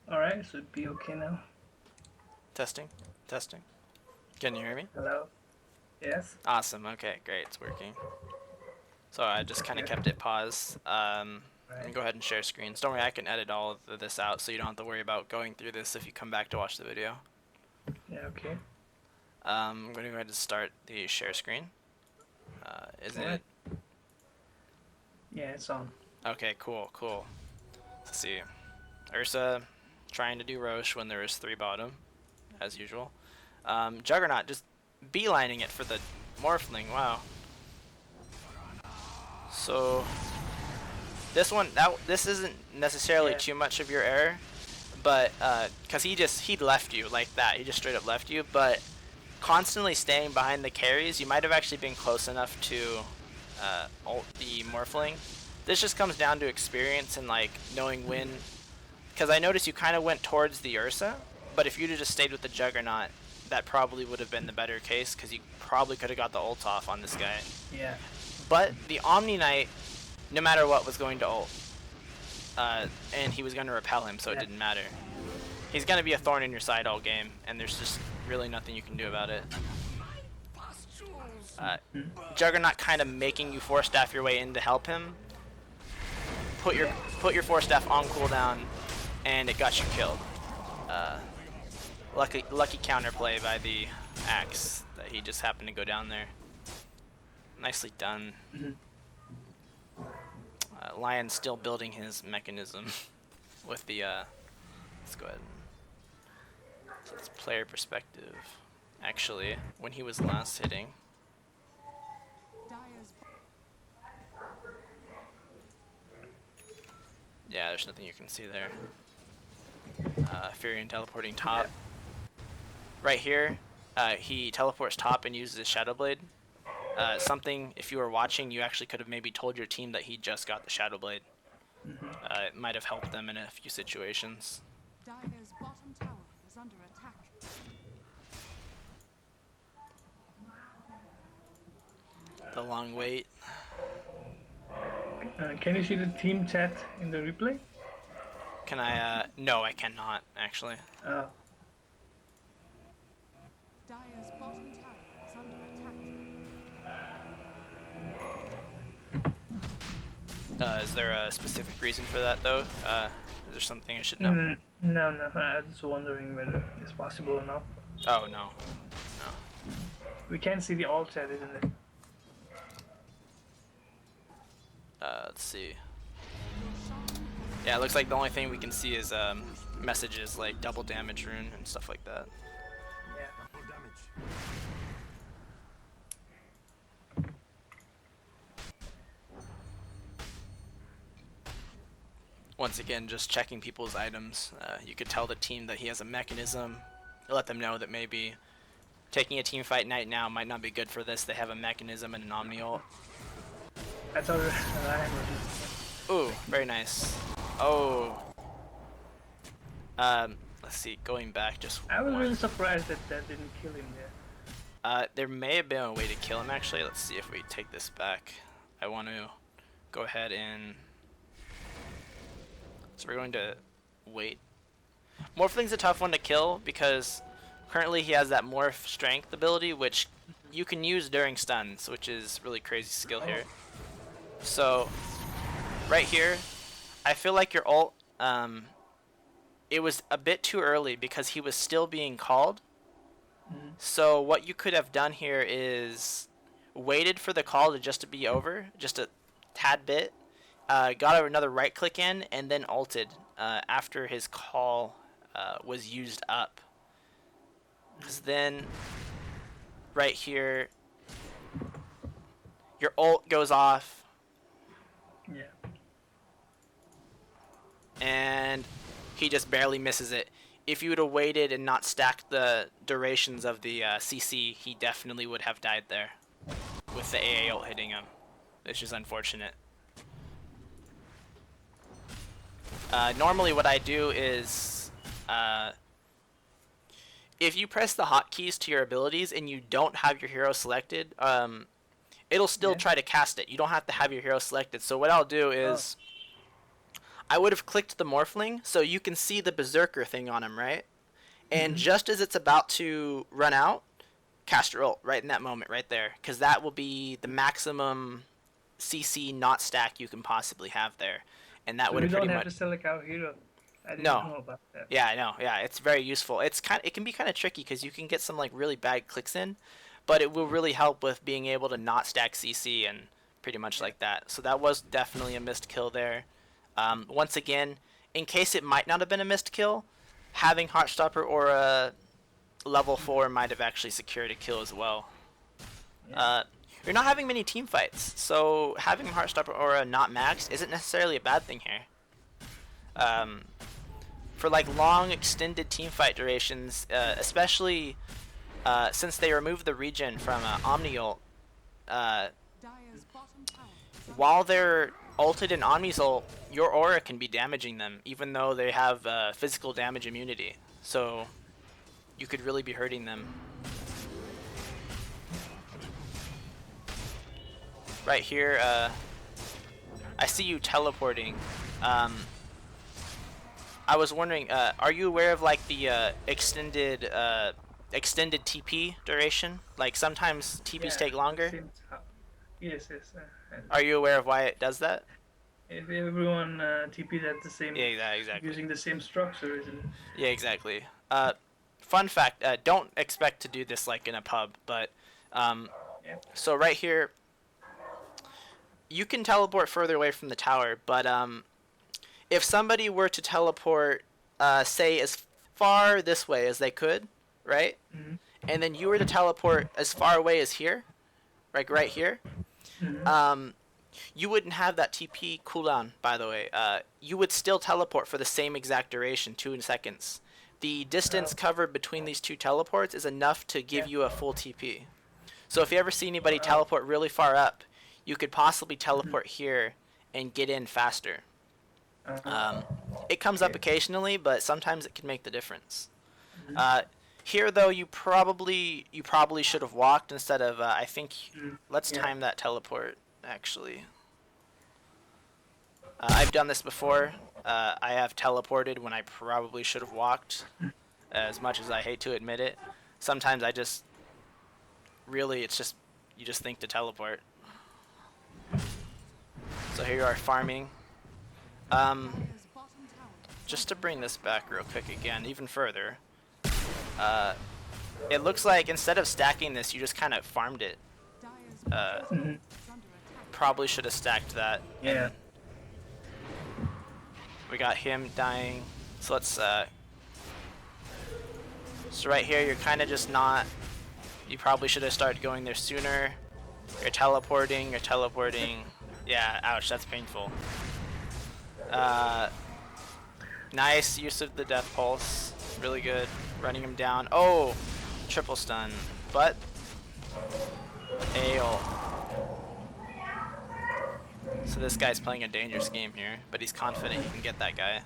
Alright, so it'd be okay now. Testing? Testing. Can you hear me? Hello? Yes? Awesome. Okay, great. It's working. So I just kind of kept it paused. Let me Right. go ahead and share screens. Don't worry, I can edit all of this out so you don't have to worry about going through this if you come back to watch the video. Yeah, okay. I'm going to go ahead and start the share screen. Is Alright. it? Yeah, it's on. Okay, cool, cool. Let's see. Ursa trying to do Roche when there is 3 bottom, as usual. Juggernaut just beelining it for the Morphling, wow. So this one, this isn't necessarily Yeah. too much of your error, but because he left you like that, he just straight up left you. But constantly staying behind the carries, you might have actually been close enough to ult the Morphling. This just comes down to experience and like knowing when. Because I noticed you kind of went towards the Ursa, but if you'd have just stayed with the Juggernaut, that probably would have been the better case because you probably could have got the ult off on this guy. Yeah. But the Omni Knight, no matter what, was going to ult. And he was going to repel him, so it Yeah. didn't matter. He's going to be a thorn in your side all game, and there's just really nothing you can do about it. Juggernaut kind of making you force staff your way in to help him. Put your force staff on cooldown, and it got you killed. Lucky counterplay by the axe that he just happened to go down there. Nicely done. Lion's still building his mechanism with the. Let's go ahead. So it's player perspective. Actually, when he was last hitting. Dire's Yeah, there's nothing you can see there. Furion teleporting top. Right here, he teleports top and uses his Shadow Blade. Something, if you were watching, you actually could have maybe told your team that he just got the Shadow Blade. It might have helped them in a few situations. Dire's bottom tower is under attack. The long wait. Can you see the team chat in the replay? Can I, no, I cannot, actually. Oh. Dire's bottom tower is under attack. Is there a specific reason for that, though? Is there something I should know? No, I was wondering whether it's possible or not. Oh, no. We can see the all chat, isn't it? Let's see. Yeah, it looks like the only thing we can see is messages like double damage rune and stuff like that. Yeah. Double damage. Once again, just checking people's items. You could tell the team that he has a mechanism. Let them know that maybe taking a team fight right now might not be good for this. They have a mechanism and an Omni ult. I thought I was. Ooh, very nice. Oh. Let's see, going back just I was one. really surprised that that didn't kill him there. There may have been a way to kill him, actually. Let's see if we take this back. I want to go ahead and... So we're going to wait. Morphling's a tough one to kill because currently he has that Morph Strength ability, which you can use during stuns, which is really crazy skill here. So, right here, I feel like your ult, it was a bit too early because he was still being called. So what you could have done here is waited for the call to just to be over, just a tad bit, got another right click in, and then ulted after his call was used up. Because then, right here, your ult goes off, Yeah. and he just barely misses it. If you would have waited and not stacked the durations of the CC, he definitely would have died there with the AA ult hitting him, which is unfortunate. Normally what I do is, if you press the hotkeys to your abilities and you don't have your hero selected, it'll still try to cast it. You don't have to have your hero selected. So what I'll do is, I would have clicked the Morphling so you can see the Berserker thing on him, right? And just as it's about to run out, cast your ult right in that moment, right there. Because that will be the maximum CC not stack you can possibly have there. And that So would we have don't pretty have much... to select our hero. I didn't No. know about that. Yeah, I know. Yeah, it's very useful. It can be kind of tricky because you can get some like really bad clicks in, but it will really help with being able to not stack CC and pretty much like that. So that was definitely a missed kill there. Once again, in case it might not have been a missed kill, having Heartstopper or a level 4 might have actually secured a kill as well. You're not having many team fights, so having Heartstopper Aura not maxed isn't necessarily a bad thing here. For like long extended team fight durations, especially since they removed the regen from Omni ult, Dire's bottom tower is under while they're ulted in Omni's ult, your aura can be damaging them, even though they have physical damage immunity. So you could really be hurting them. Right here, I see you teleporting. I was wondering, are you aware of like the extended TP duration? Like sometimes TPs take longer. Yes. Are you aware of why it does that? If everyone TPs at the same, Yeah, exactly. using the same structure, isn't it? Yeah, exactly. Fun fact, don't expect to do this like in a pub, but so right here, you can teleport further away from the tower, but if somebody were to teleport, say as far this way as they could, right? And then you were to teleport as far away as here, like right here, you wouldn't have that TP cooldown, by the way. You would still teleport for the same exact duration, 2 seconds. The distance covered between these two teleports is enough to give you a full TP. So if you ever see anybody teleport really far up, you could possibly teleport here and get in faster. It comes up occasionally, but sometimes it can make the difference. Here, though, you probably should have walked instead of. I think. Let's time that teleport. Actually, I've done this before. I have teleported when I probably should have walked. As much as I hate to admit it, sometimes I just. Really, it's just you just think to teleport. So here you are farming. Dire's bottom tower Just to bring this back real quick again, even further. It looks like instead of stacking this, you just kind of farmed it. Dire's bottom tower is under attack. Probably should have stacked that. Yeah. We got him dying. So let's. So right here, you're kind of just not. You probably should have started going there sooner. You're teleporting. You're teleporting. Yeah. Ouch. That's painful. Nice use of the death pulse. Really good. Running him down. Oh, triple stun. But ale. So this guy's playing a dangerous game here, but he's confident he can get that guy.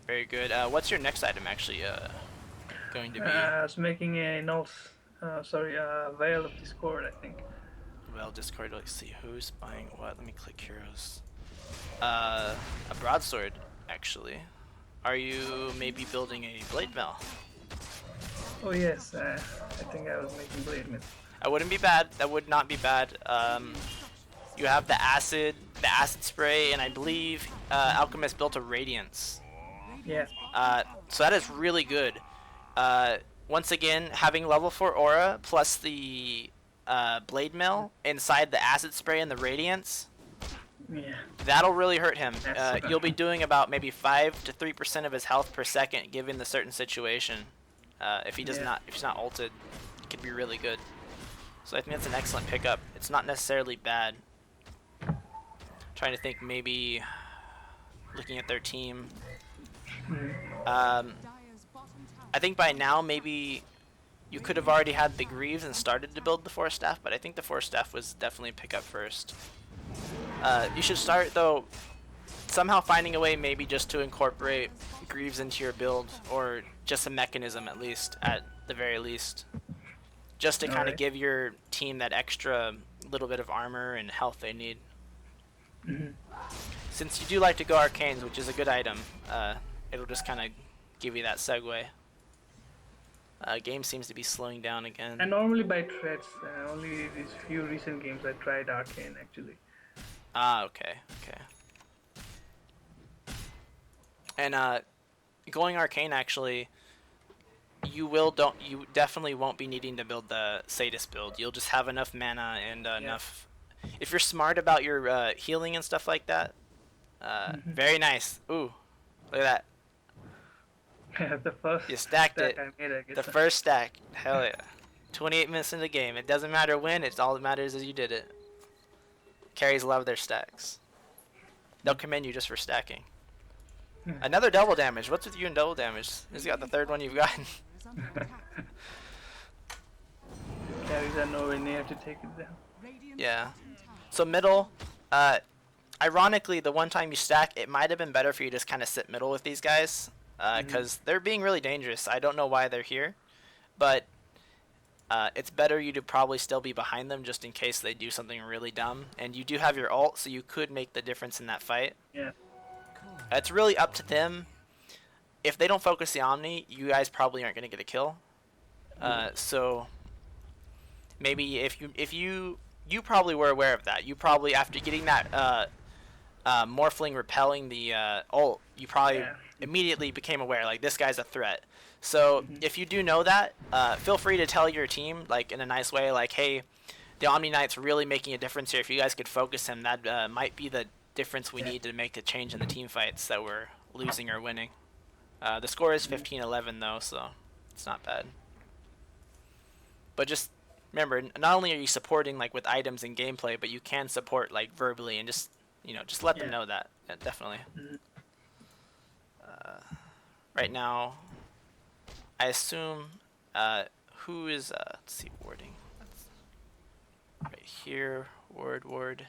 Very good. What's your next item actually going to be? I was making a Veil of Discord, I think. Well, Discord, let's see who's buying what. Let me click heroes. A broadsword, actually. Are you maybe building a blade mill? Oh yes, I think I was making Blade Myth. That wouldn't be bad. That would not be bad. You have the acid spray, and I believe Alchemist built a radiance. Yeah. So that is really good. Once again, having level 4 aura plus the blade mill inside the acid spray and the radiance, Yeah. that'll really hurt him. That's You'll be doing about maybe 5 to 3% of his health per second, given the certain situation. If he's not ulted, it could be really good. So I think that's an excellent pickup. It's not necessarily bad. Trying to think, maybe looking at their team. Dire's bottom tower I think by now maybe you could have already had the Greaves and started to build the Force Staff, but I think the Force Staff was definitely pick up first. You should start though somehow finding a way maybe just to incorporate Greaves into your build, or just a mechanism at least, at the very least. Just to kind of Alright. give your team that extra little bit of armor and health they need. Since you do like to go arcanes, which is a good item, it'll just kind of give you that segue. Game seems to be slowing down again. I normally buy threads. Only these few recent games I tried Arcane actually. Ah, okay, okay. And going arcane actually, you definitely won't be needing to build the Sadist build. You'll just have enough mana and enough. If you're smart about your healing and stuff like that, very nice. Ooh, look at that. The first You stacked stack it. I made, I guess. The first stack. Hell yeah. 28 minutes in the game. It doesn't matter when. It's all that matters is you did it. Carries love their stacks. They'll commend you just for stacking. Another double damage. What's with you and double damage? This got the third one you've gotten. is under attack. Carries are nowhere near to take it down. Radiant's Yeah. bottom tower So middle, ironically, the one time you stack, it might have been better for you to just kind of sit middle with these guys, because they're being really dangerous. I don't know why they're here, but it's better you to probably still be behind them just in case they do something really dumb. And you do have your ult, so you could make the difference in that fight. Yeah. It's really up to them. If they don't focus the Omni, you guys probably aren't going to get a kill. So maybe if you probably were aware of that. You probably, after getting that Morphling repelling the ult, you probably Yeah. immediately became aware, like, this guy's a threat. So if you do know that, feel free to tell your team, like, in a nice way, like, hey, the Omni Knight's really making a difference here. If you guys could focus him, that might be the difference we need to make the change in the team fights that we're losing or winning. The score is 15-11 though, so it's not bad. But just remember, not only are you supporting like with items and gameplay, but you can support like verbally and just just let them Yeah. know that. Yeah, definitely. Right now, I assume who is let's see, warding. Right here, ward.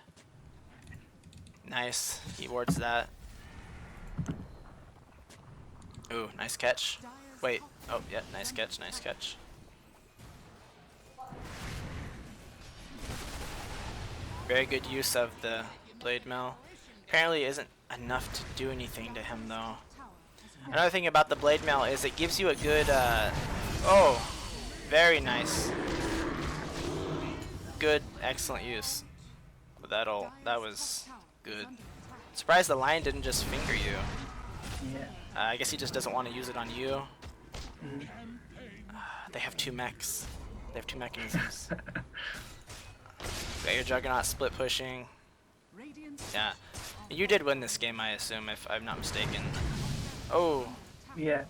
Nice, he wards that. Ooh, nice catch. Wait, oh yeah, nice catch. Very good use of the blade mail. Apparently isn't enough to do anything to him though. Another thing about the blade mail is it gives you a good oh, very nice. Good, excellent use. With that ult, that was good. Surprised the lion didn't just finger you. Yeah. I guess he just doesn't want to use it on you. They have two mechs. They have two mechanisms. Got your Juggernaut split pushing. Yeah. You did win this game, I assume, if I'm not mistaken. Oh. Yeah.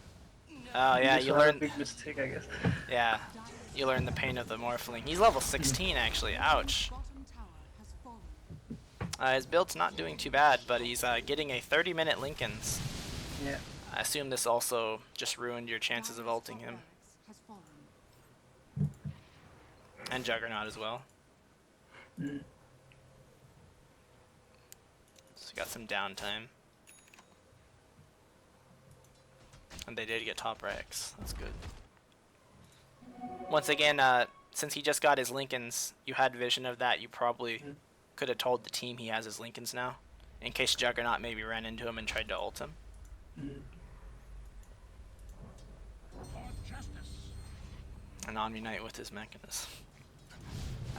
Oh, yeah, This you was a learned. big mistake, I guess. Yeah. You learned the pain of the Morphling. He's level 16, actually. Ouch. His build's not doing too bad, but he's getting a 30-minute Lincolns. Yeah. I assume this also just ruined your chances of ulting him. And Juggernaut as well. Mm. So got some downtime. And they did get top Rex. That's good. Once again, since he just got his Lincolns, you had vision of that. You probably could have told the team he has his Lincolns now. In case Juggernaut maybe ran into him and tried to ult him. An Omni Knight with his mechanism.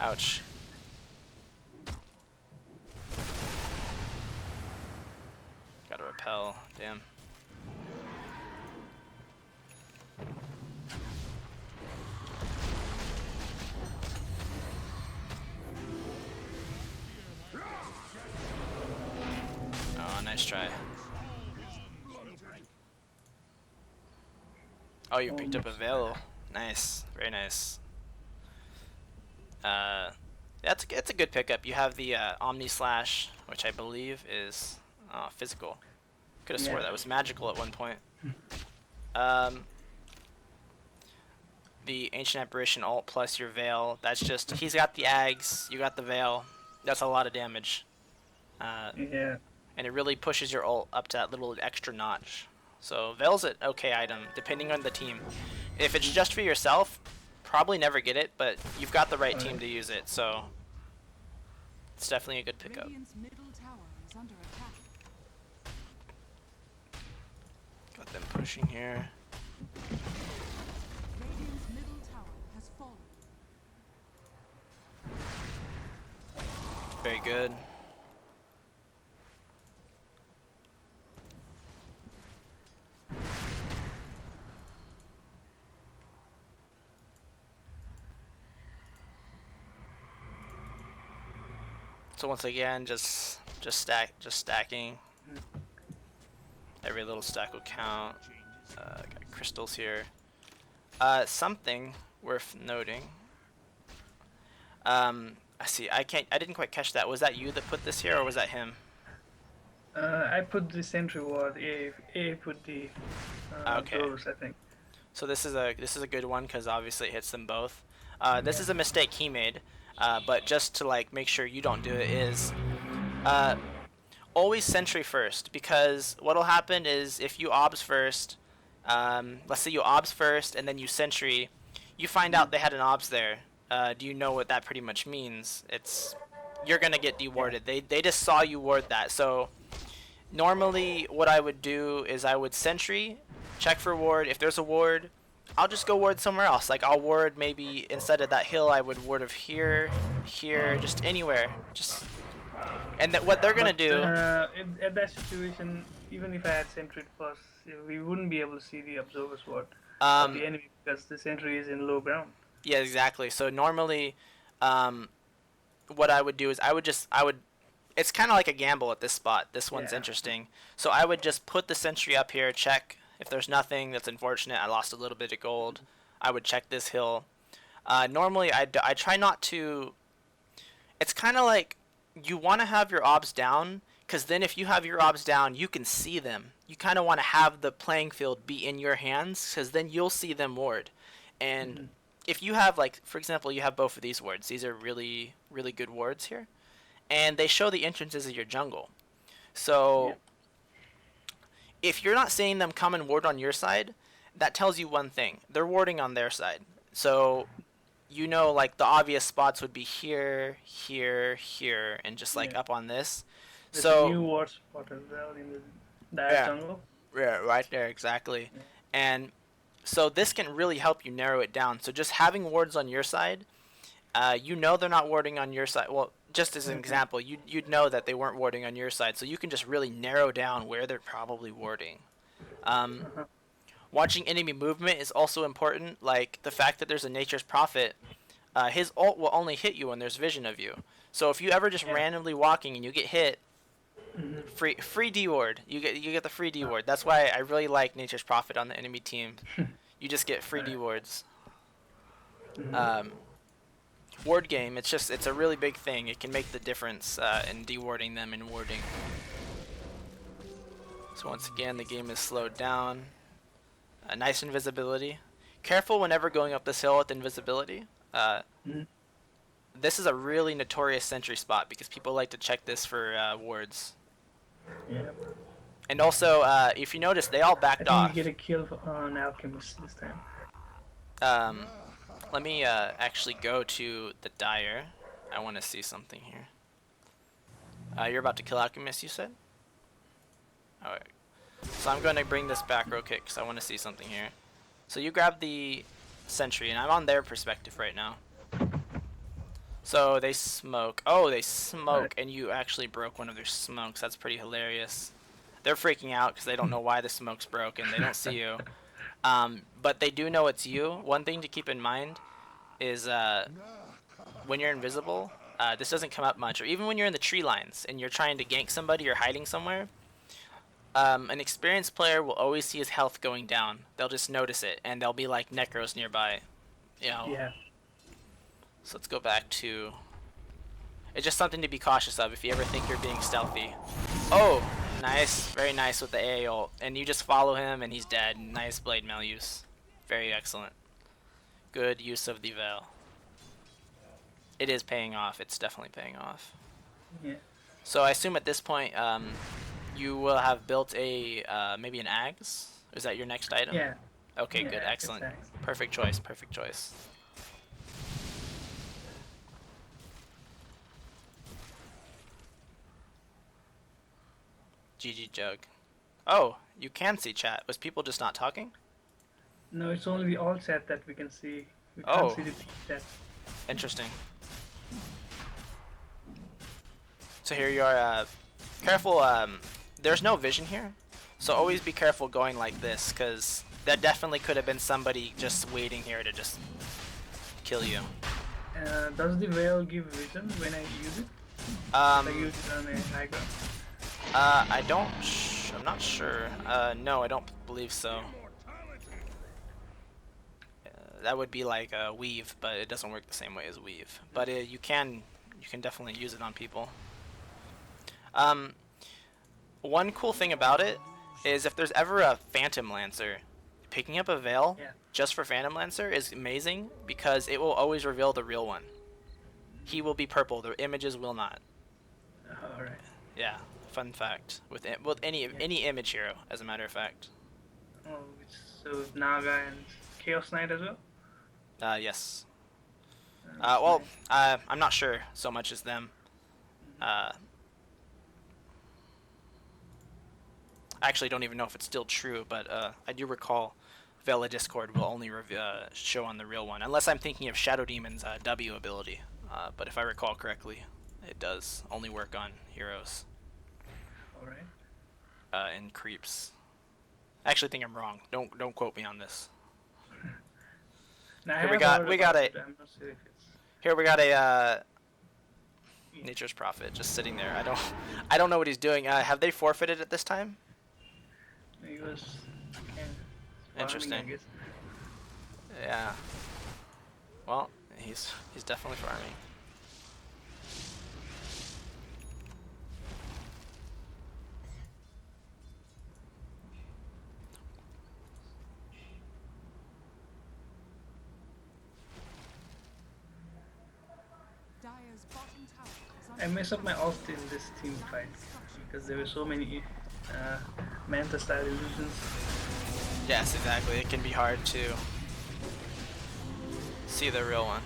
Ouch. Gotta repel. Damn. Oh, nice try. Oh, you picked up a Veil. Nice. Very nice. It's a good pickup. You have the Omni Slash, which I believe is physical. Could have swore that was magical at one point. The Ancient Apparition ult plus your Veil. That's just, he's got the Ags, you got the Veil. That's a lot of damage. Yeah. And it really pushes your ult up to that little extra notch. So Veil's an okay item, depending on the team. If it's just for yourself, probably never get it, but you've got the right team to use it, so it's definitely a good pickup. Radiant's middle tower is under attack. Got them pushing here. Radiant's middle tower has fallen. Very good. So once again, just stacking. Every little stack will count. Got crystals here. Something worth noting. I see. I didn't quite catch that. Was that you that put this here, or was that him? I put the sentry ward. A put the Okay. doors, I think. So this is a good one because obviously it hits them both. This is a mistake he made, but just to like make sure you don't do it is always sentry first, because what'll happen is if you obs first, let's say you obs first and then you sentry, you find out they had an obs there. Do you know what that pretty much means? It's you're gonna get dewarded. They just saw you ward that. So normally what I would do is I would sentry, check for ward. If there's a ward, I'll just go ward somewhere else. Like I'll ward maybe instead of that hill, I would ward of here, just anywhere. Just And that what they're gonna But do. at that situation, even if I had sentry first, we wouldn't be able to see the observer sword of Um, the enemy because the sentry is in low ground. yeah, exactly. So normally, um, what I would do is I would. It's kind of like a gamble at this spot. This one's Yeah. interesting. So I would just put the sentry up here, check. If there's nothing, that's unfortunate. I lost a little bit of gold. I would check this hill. Normally, I try not to. It's kind of like you want to have your obs down, because then if you have your obs down, you can see them. You kind of want to have the playing field be in your hands, because then you'll see them ward. And if you have, like, for example, you have both of these wards. These are really, really good wards here. And they show the entrances of your jungle. So if you're not seeing them come and ward on your side, that tells you one thing. They're warding on their side. So you know, like, the obvious spots would be here, here, here, and just, like, Yeah. up on this. There's So a new ward spot as well in the dire Yeah. jungle. yeah, right there, exactly. And so this can really help you narrow it down. So just having wards on your side, you know they're not warding on your side. Well, just as an example, you'd know that they weren't warding on your side, so you can just really narrow down where they're probably warding. Watching enemy movement is also important, like the fact that there's a Nature's Prophet. His ult will only hit you when there's vision of you. So if you ever just randomly walking and you get hit, free D ward. You get the free D ward. That's why I really like Nature's Prophet on the enemy team. You just get free D wards. Ward game, it's a really big thing. It can make the difference in dewarding them and warding. So once again, the game is slowed down. Nice invisibility. Careful whenever going up this hill with invisibility. This is a really notorious sentry spot because people like to check this for wards. Yeah. And also, if you notice, they all I backed think off. we get a kill on Alchemist this time. Let me actually go to the Dire. I want to see something here. You're about to kill Alchemist, you said? Alright. So I'm going to bring this back real quick because I want to see something here. So you grab the sentry, and I'm on their perspective right now. So they smoke. Oh, they smoke, and you actually broke one of their smokes. That's pretty hilarious. They're freaking out because they don't know why the smoke's broken. They don't see you. But they do know it's you. One thing to keep in mind is when you're invisible, this doesn't come up much. Or even when you're in the tree lines and you're trying to gank somebody or hiding somewhere, an experienced player will always see his health going down. They'll just notice it, and they'll be like Necros nearby. You know. Yeah. So let's go back to... It's just something to be cautious of if you ever think you're being stealthy. Oh! Nice. Very nice with the AA ult. And you just follow him, and he's dead. Nice blade mail use. Very excellent. Good use of the Veil. It is paying off. It's definitely paying off. Yeah. So I assume at this point, you will have built a maybe an axe. Is that your next item? Yeah. Okay, Yeah, good, it's excellent, axe. perfect choice, perfect choice. GG Jug. Oh, you can see chat. Was people just not talking? No, it's only the all chat that we can see. We Oh. can't see the team chat. Interesting. So here you are. Careful. There's no vision here, so always be careful going like this, because that definitely could have been somebody just waiting here to just kill you. Does the veil give vision when I use it? I use it on a high ground. I don't. I'm not sure. No, I don't believe so. That would be like a weave, but it doesn't work the same way as weave. But you can definitely use it on people. One cool thing about it is if there's ever a Phantom Lancer, picking up a Veil just for Phantom Lancer is amazing because it will always reveal the real one. He will be purple. The images will not. All right. Yeah, fun fact with any image hero, as a matter of fact. Oh, so Naga and Chaos Knight as well. Yes. Well, I'm not sure so much as them. I actually don't even know if it's still true, but I do recall Vela Discord will only show on the real one, unless I'm thinking of Shadow Demon's W ability. But if I recall correctly, it does only work on heroes All right. and creeps. I actually think I'm wrong. Don't quote me on this. Now, I Here have heard we about got a it. I'm not sure if it's. Yeah. Nature's Prophet just sitting there. I don't know what he's doing. Have they forfeited at this time? He was farming, I Interesting. guess. Yeah. Well, he's definitely farming. Dire's bottom tower is I under messed up my ult in this team fight because there were so many Manta style illusions. Yes, exactly. It can be hard to see the real one.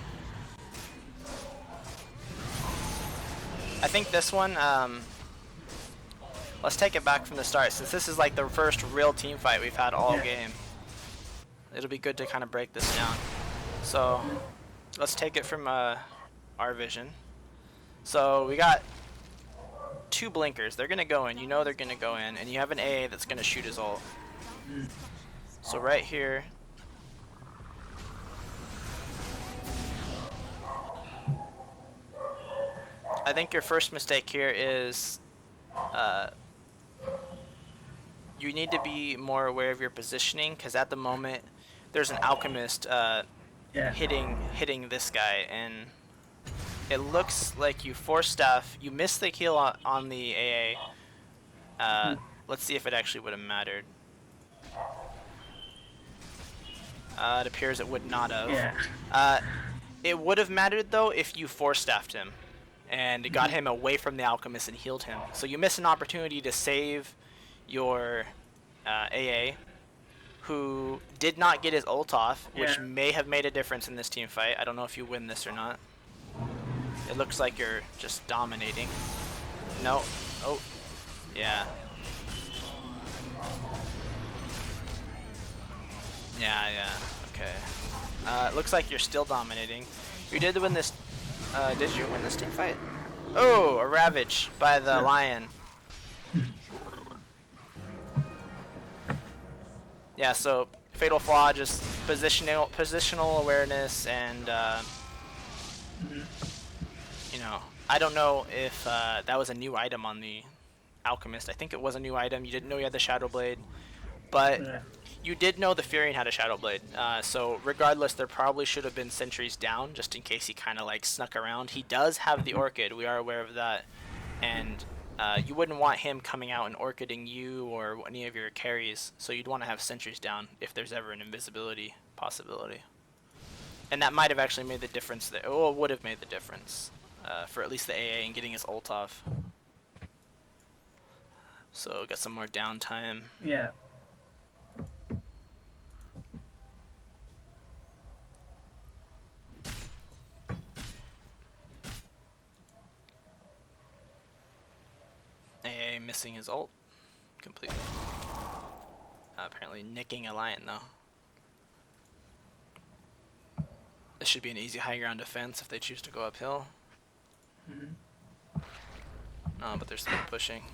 I think this one, let's take it back from the start, since this is like the first real team fight we've had all Yeah. game. It'll be good to kind of break this down. So, let's take it from our vision. So, we got 2 blinkers. They're going to go in. You know they're going to go in. And you have an AA that's going to shoot his ult. So, right here, I think your first mistake here is you need to be more aware of your positioning, because at the moment there's an alchemist Yeah. hitting this guy, and it looks like you force staff. You missed the kill on the AA. Let's see if it actually would have mattered. It appears it would not have. Yeah. It would have mattered though if you force staffed him and got him away from the alchemist and healed him. So you missed an opportunity to save your AA, who did not get his ult off, which Yeah. may have made a difference in this team fight. I don't know if you win this or not. It looks like you're just dominating. No. Oh. Yeah. Yeah. Okay. It looks like you're still dominating. You did win this. Did you win this team fight? Oh, a Ravage by the Lion. Yeah, so Fatal Flaw, just positional awareness, and you know, I don't know if that was a new item on the Alchemist. I think it was a new item. You didn't know you had the Shadow Blade, but Yeah. you did know the Furion had a Shadow Blade. So regardless, there probably should have been sentries down, just in case he kind of like snuck around. He does have the Orchid. We are aware of that, and you wouldn't want him coming out and Orchiding you or any of your carries. So you'd want to have sentries down if there's ever an invisibility possibility. And that might have actually made the difference there. Oh, it would have made the difference for at least the AA and getting his ult off. So got some more downtime. Yeah. AA missing his ult completely. Apparently nicking a Lion though. This should be an easy high ground defense if they choose to go uphill. No, but they're still pushing.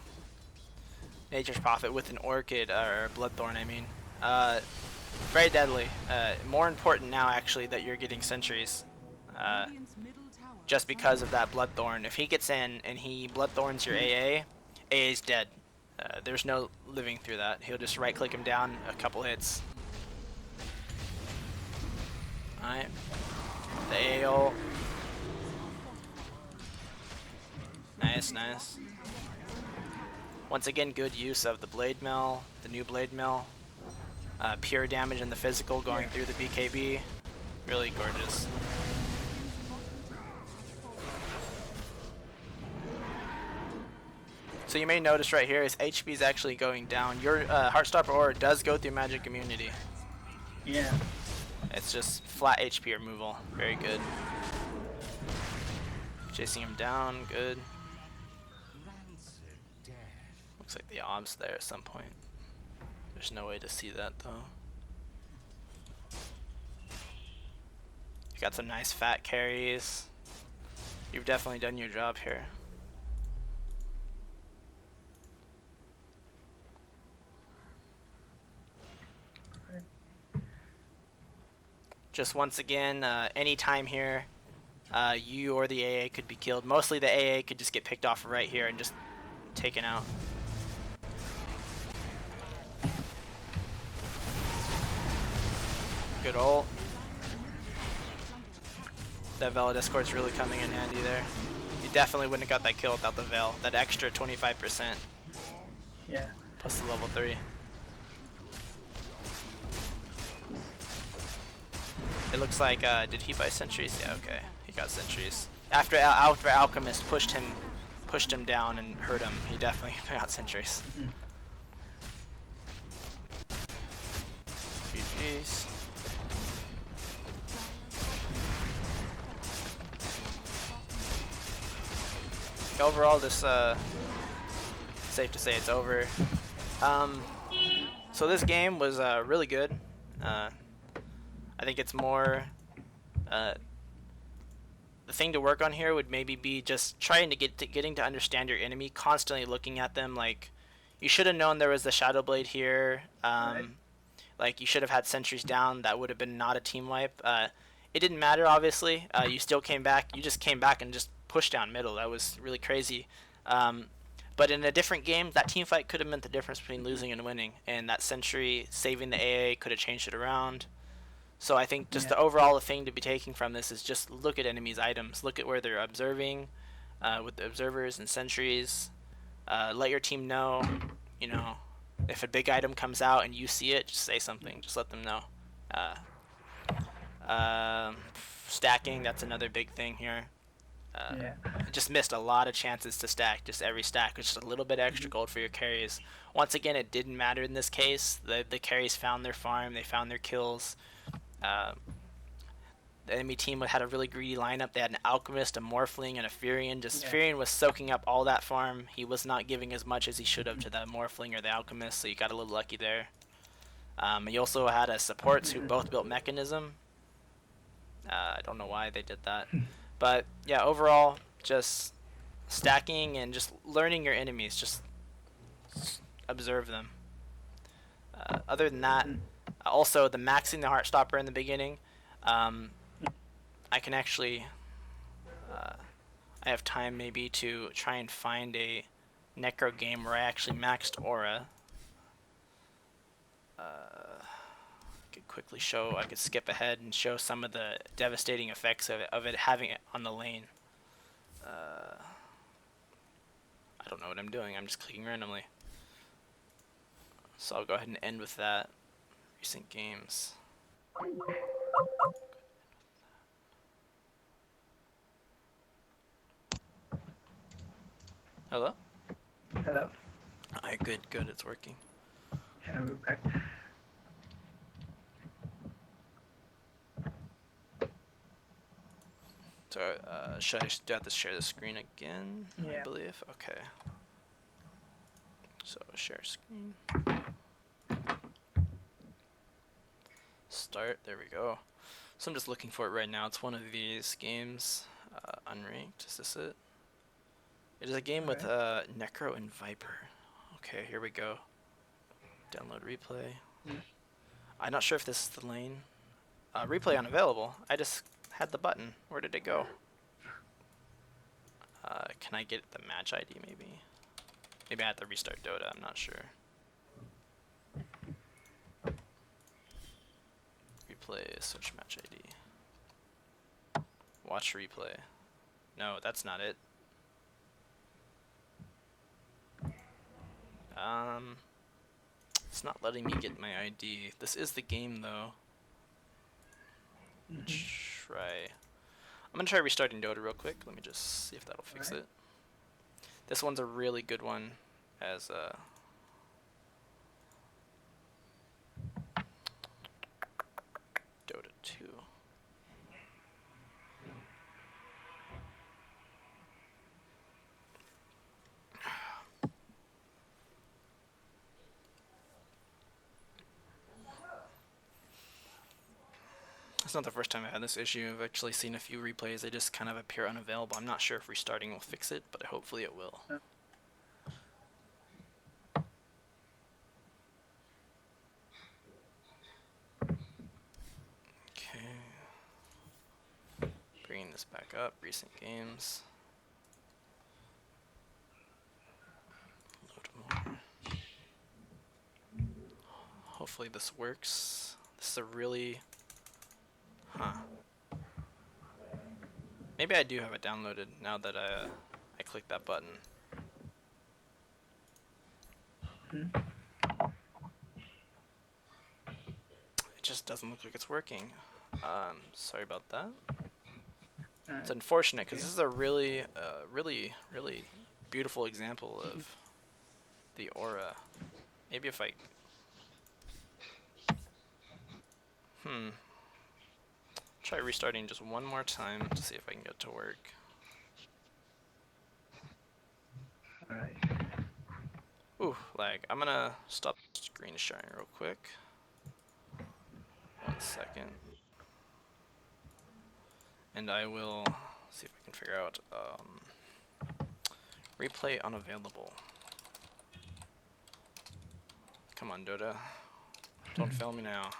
Nature's Prophet with an Orchid, or Bloodthorn I mean. Very deadly. More important now actually that you're getting sentries. Radiant's middle tower Just is because of that Bloodthorn. If he gets in and he Bloodthorns your AA, AA is dead. There's no living through that. He'll just right click him down a couple hits. Alright. The AA ult. Nice. Once again, good use of the Blade Mill, the new Blade Mill. Pure damage in the physical going through the BKB. Really gorgeous. So you may notice right here his HP is actually going down. Your Heartstopper Aura does go through Magic Immunity. Yeah. It's just flat HP removal. Very good. Chasing him down, good. Looks like the ob's there at some point. There's no way to see that though. You got some nice fat carries. You've definitely done your job here. Just once again, any time here, you or the AA could be killed. Mostly the AA could just get picked off right here and just taken out. Good ult. That Veil Discord's really coming in handy there. You definitely wouldn't have got that kill without the Veil. That extra 25%. Yeah. Plus the level 3. It looks like, did he buy sentries? Yeah, okay. He got sentries. After Alchemist pushed him down and hurt him, he definitely got sentries. GG's. Overall, this, safe to say it's over. So this game was really good. I think it's more, the thing to work on here would maybe be just trying to getting to understand your enemy, constantly looking at them. Like, you should have known there was the Shadow Blade here. Right. Like, you should have had sentries down. That would have been not a team wipe. It didn't matter, obviously. You still came back. You just came back and just pushed down middle. That was really crazy. But in a different game, that team fight could have meant the difference between losing and winning. And that sentry saving the AA could have changed it around. So I think just the overall thing to be taking from this is just look at enemies' items. Look at where they're observing with the observers and sentries. Let your team know, you know, if a big item comes out and you see it, just say something. Just let them know. Stacking, that's another big thing here. Just missed a lot of chances to stack. Just every stack was just a little bit extra gold for your carries. Once again, it didn't matter in this case. The carries found their farm. They found their kills. The enemy team had a really greedy lineup. They had an Alchemist, a Morphling, and a Furion. Furion was soaking up all that farm. He was not giving as much as he should have to the Morphling or the Alchemist, so you got a little lucky there. You also had a supports who both built Mechanism. I don't know why they did that. But, yeah, overall, just stacking and just learning your enemies. Just observe them. Other than that, also the maxing the Heartstopper in the beginning, I can actually, I have time maybe to try and find a Necro game where I actually maxed Aura. Could quickly show, I could skip ahead and show some of the devastating effects of it having it on the lane. I don't know what I'm doing, I'm just clicking randomly. So I'll go ahead and end with that. Recent games. Hello? Hello. Alright, good, it's working. Yeah, we're back. So, should I do I have to share the screen again? Yeah. I believe. Okay. So, share screen. Start. There we go. So I'm just looking for it right now. It's one of these games. Unranked. Is this it? It is a game with Necro and Viper. Okay, here we go. Download replay. I'm not sure if this is the lane. Replay unavailable. I just had the button. Where did it go? Can I get the match ID maybe? Maybe I have to restart Dota. I'm not sure. Replay, search match ID. Watch replay. No, that's not it. It's not letting me get my ID. This is the game though. Try. I'm gonna try restarting Dota real quick. Let me just see if that'll fix it. This one's a really good one as Dota 2. It's not the first time I've had this issue. I've actually seen a few replays. They just kind of appear unavailable. I'm not sure if restarting will fix it, but hopefully it will. Okay. this back up. Recent games. Load more. Hopefully this works. This is a really... Huh. Maybe I do have it downloaded now that I clicked that button. It just doesn't look like it's working. Sorry about that. It's unfortunate because this is a really, really beautiful example of the aura. Maybe if I... Try restarting just one more time to see if I can get it to work. Alright. Ooh, lag. I'm gonna stop screen sharing real quick. 1 second. And I will see if I can figure out replay unavailable. Come on, Dota. Don't fail me now.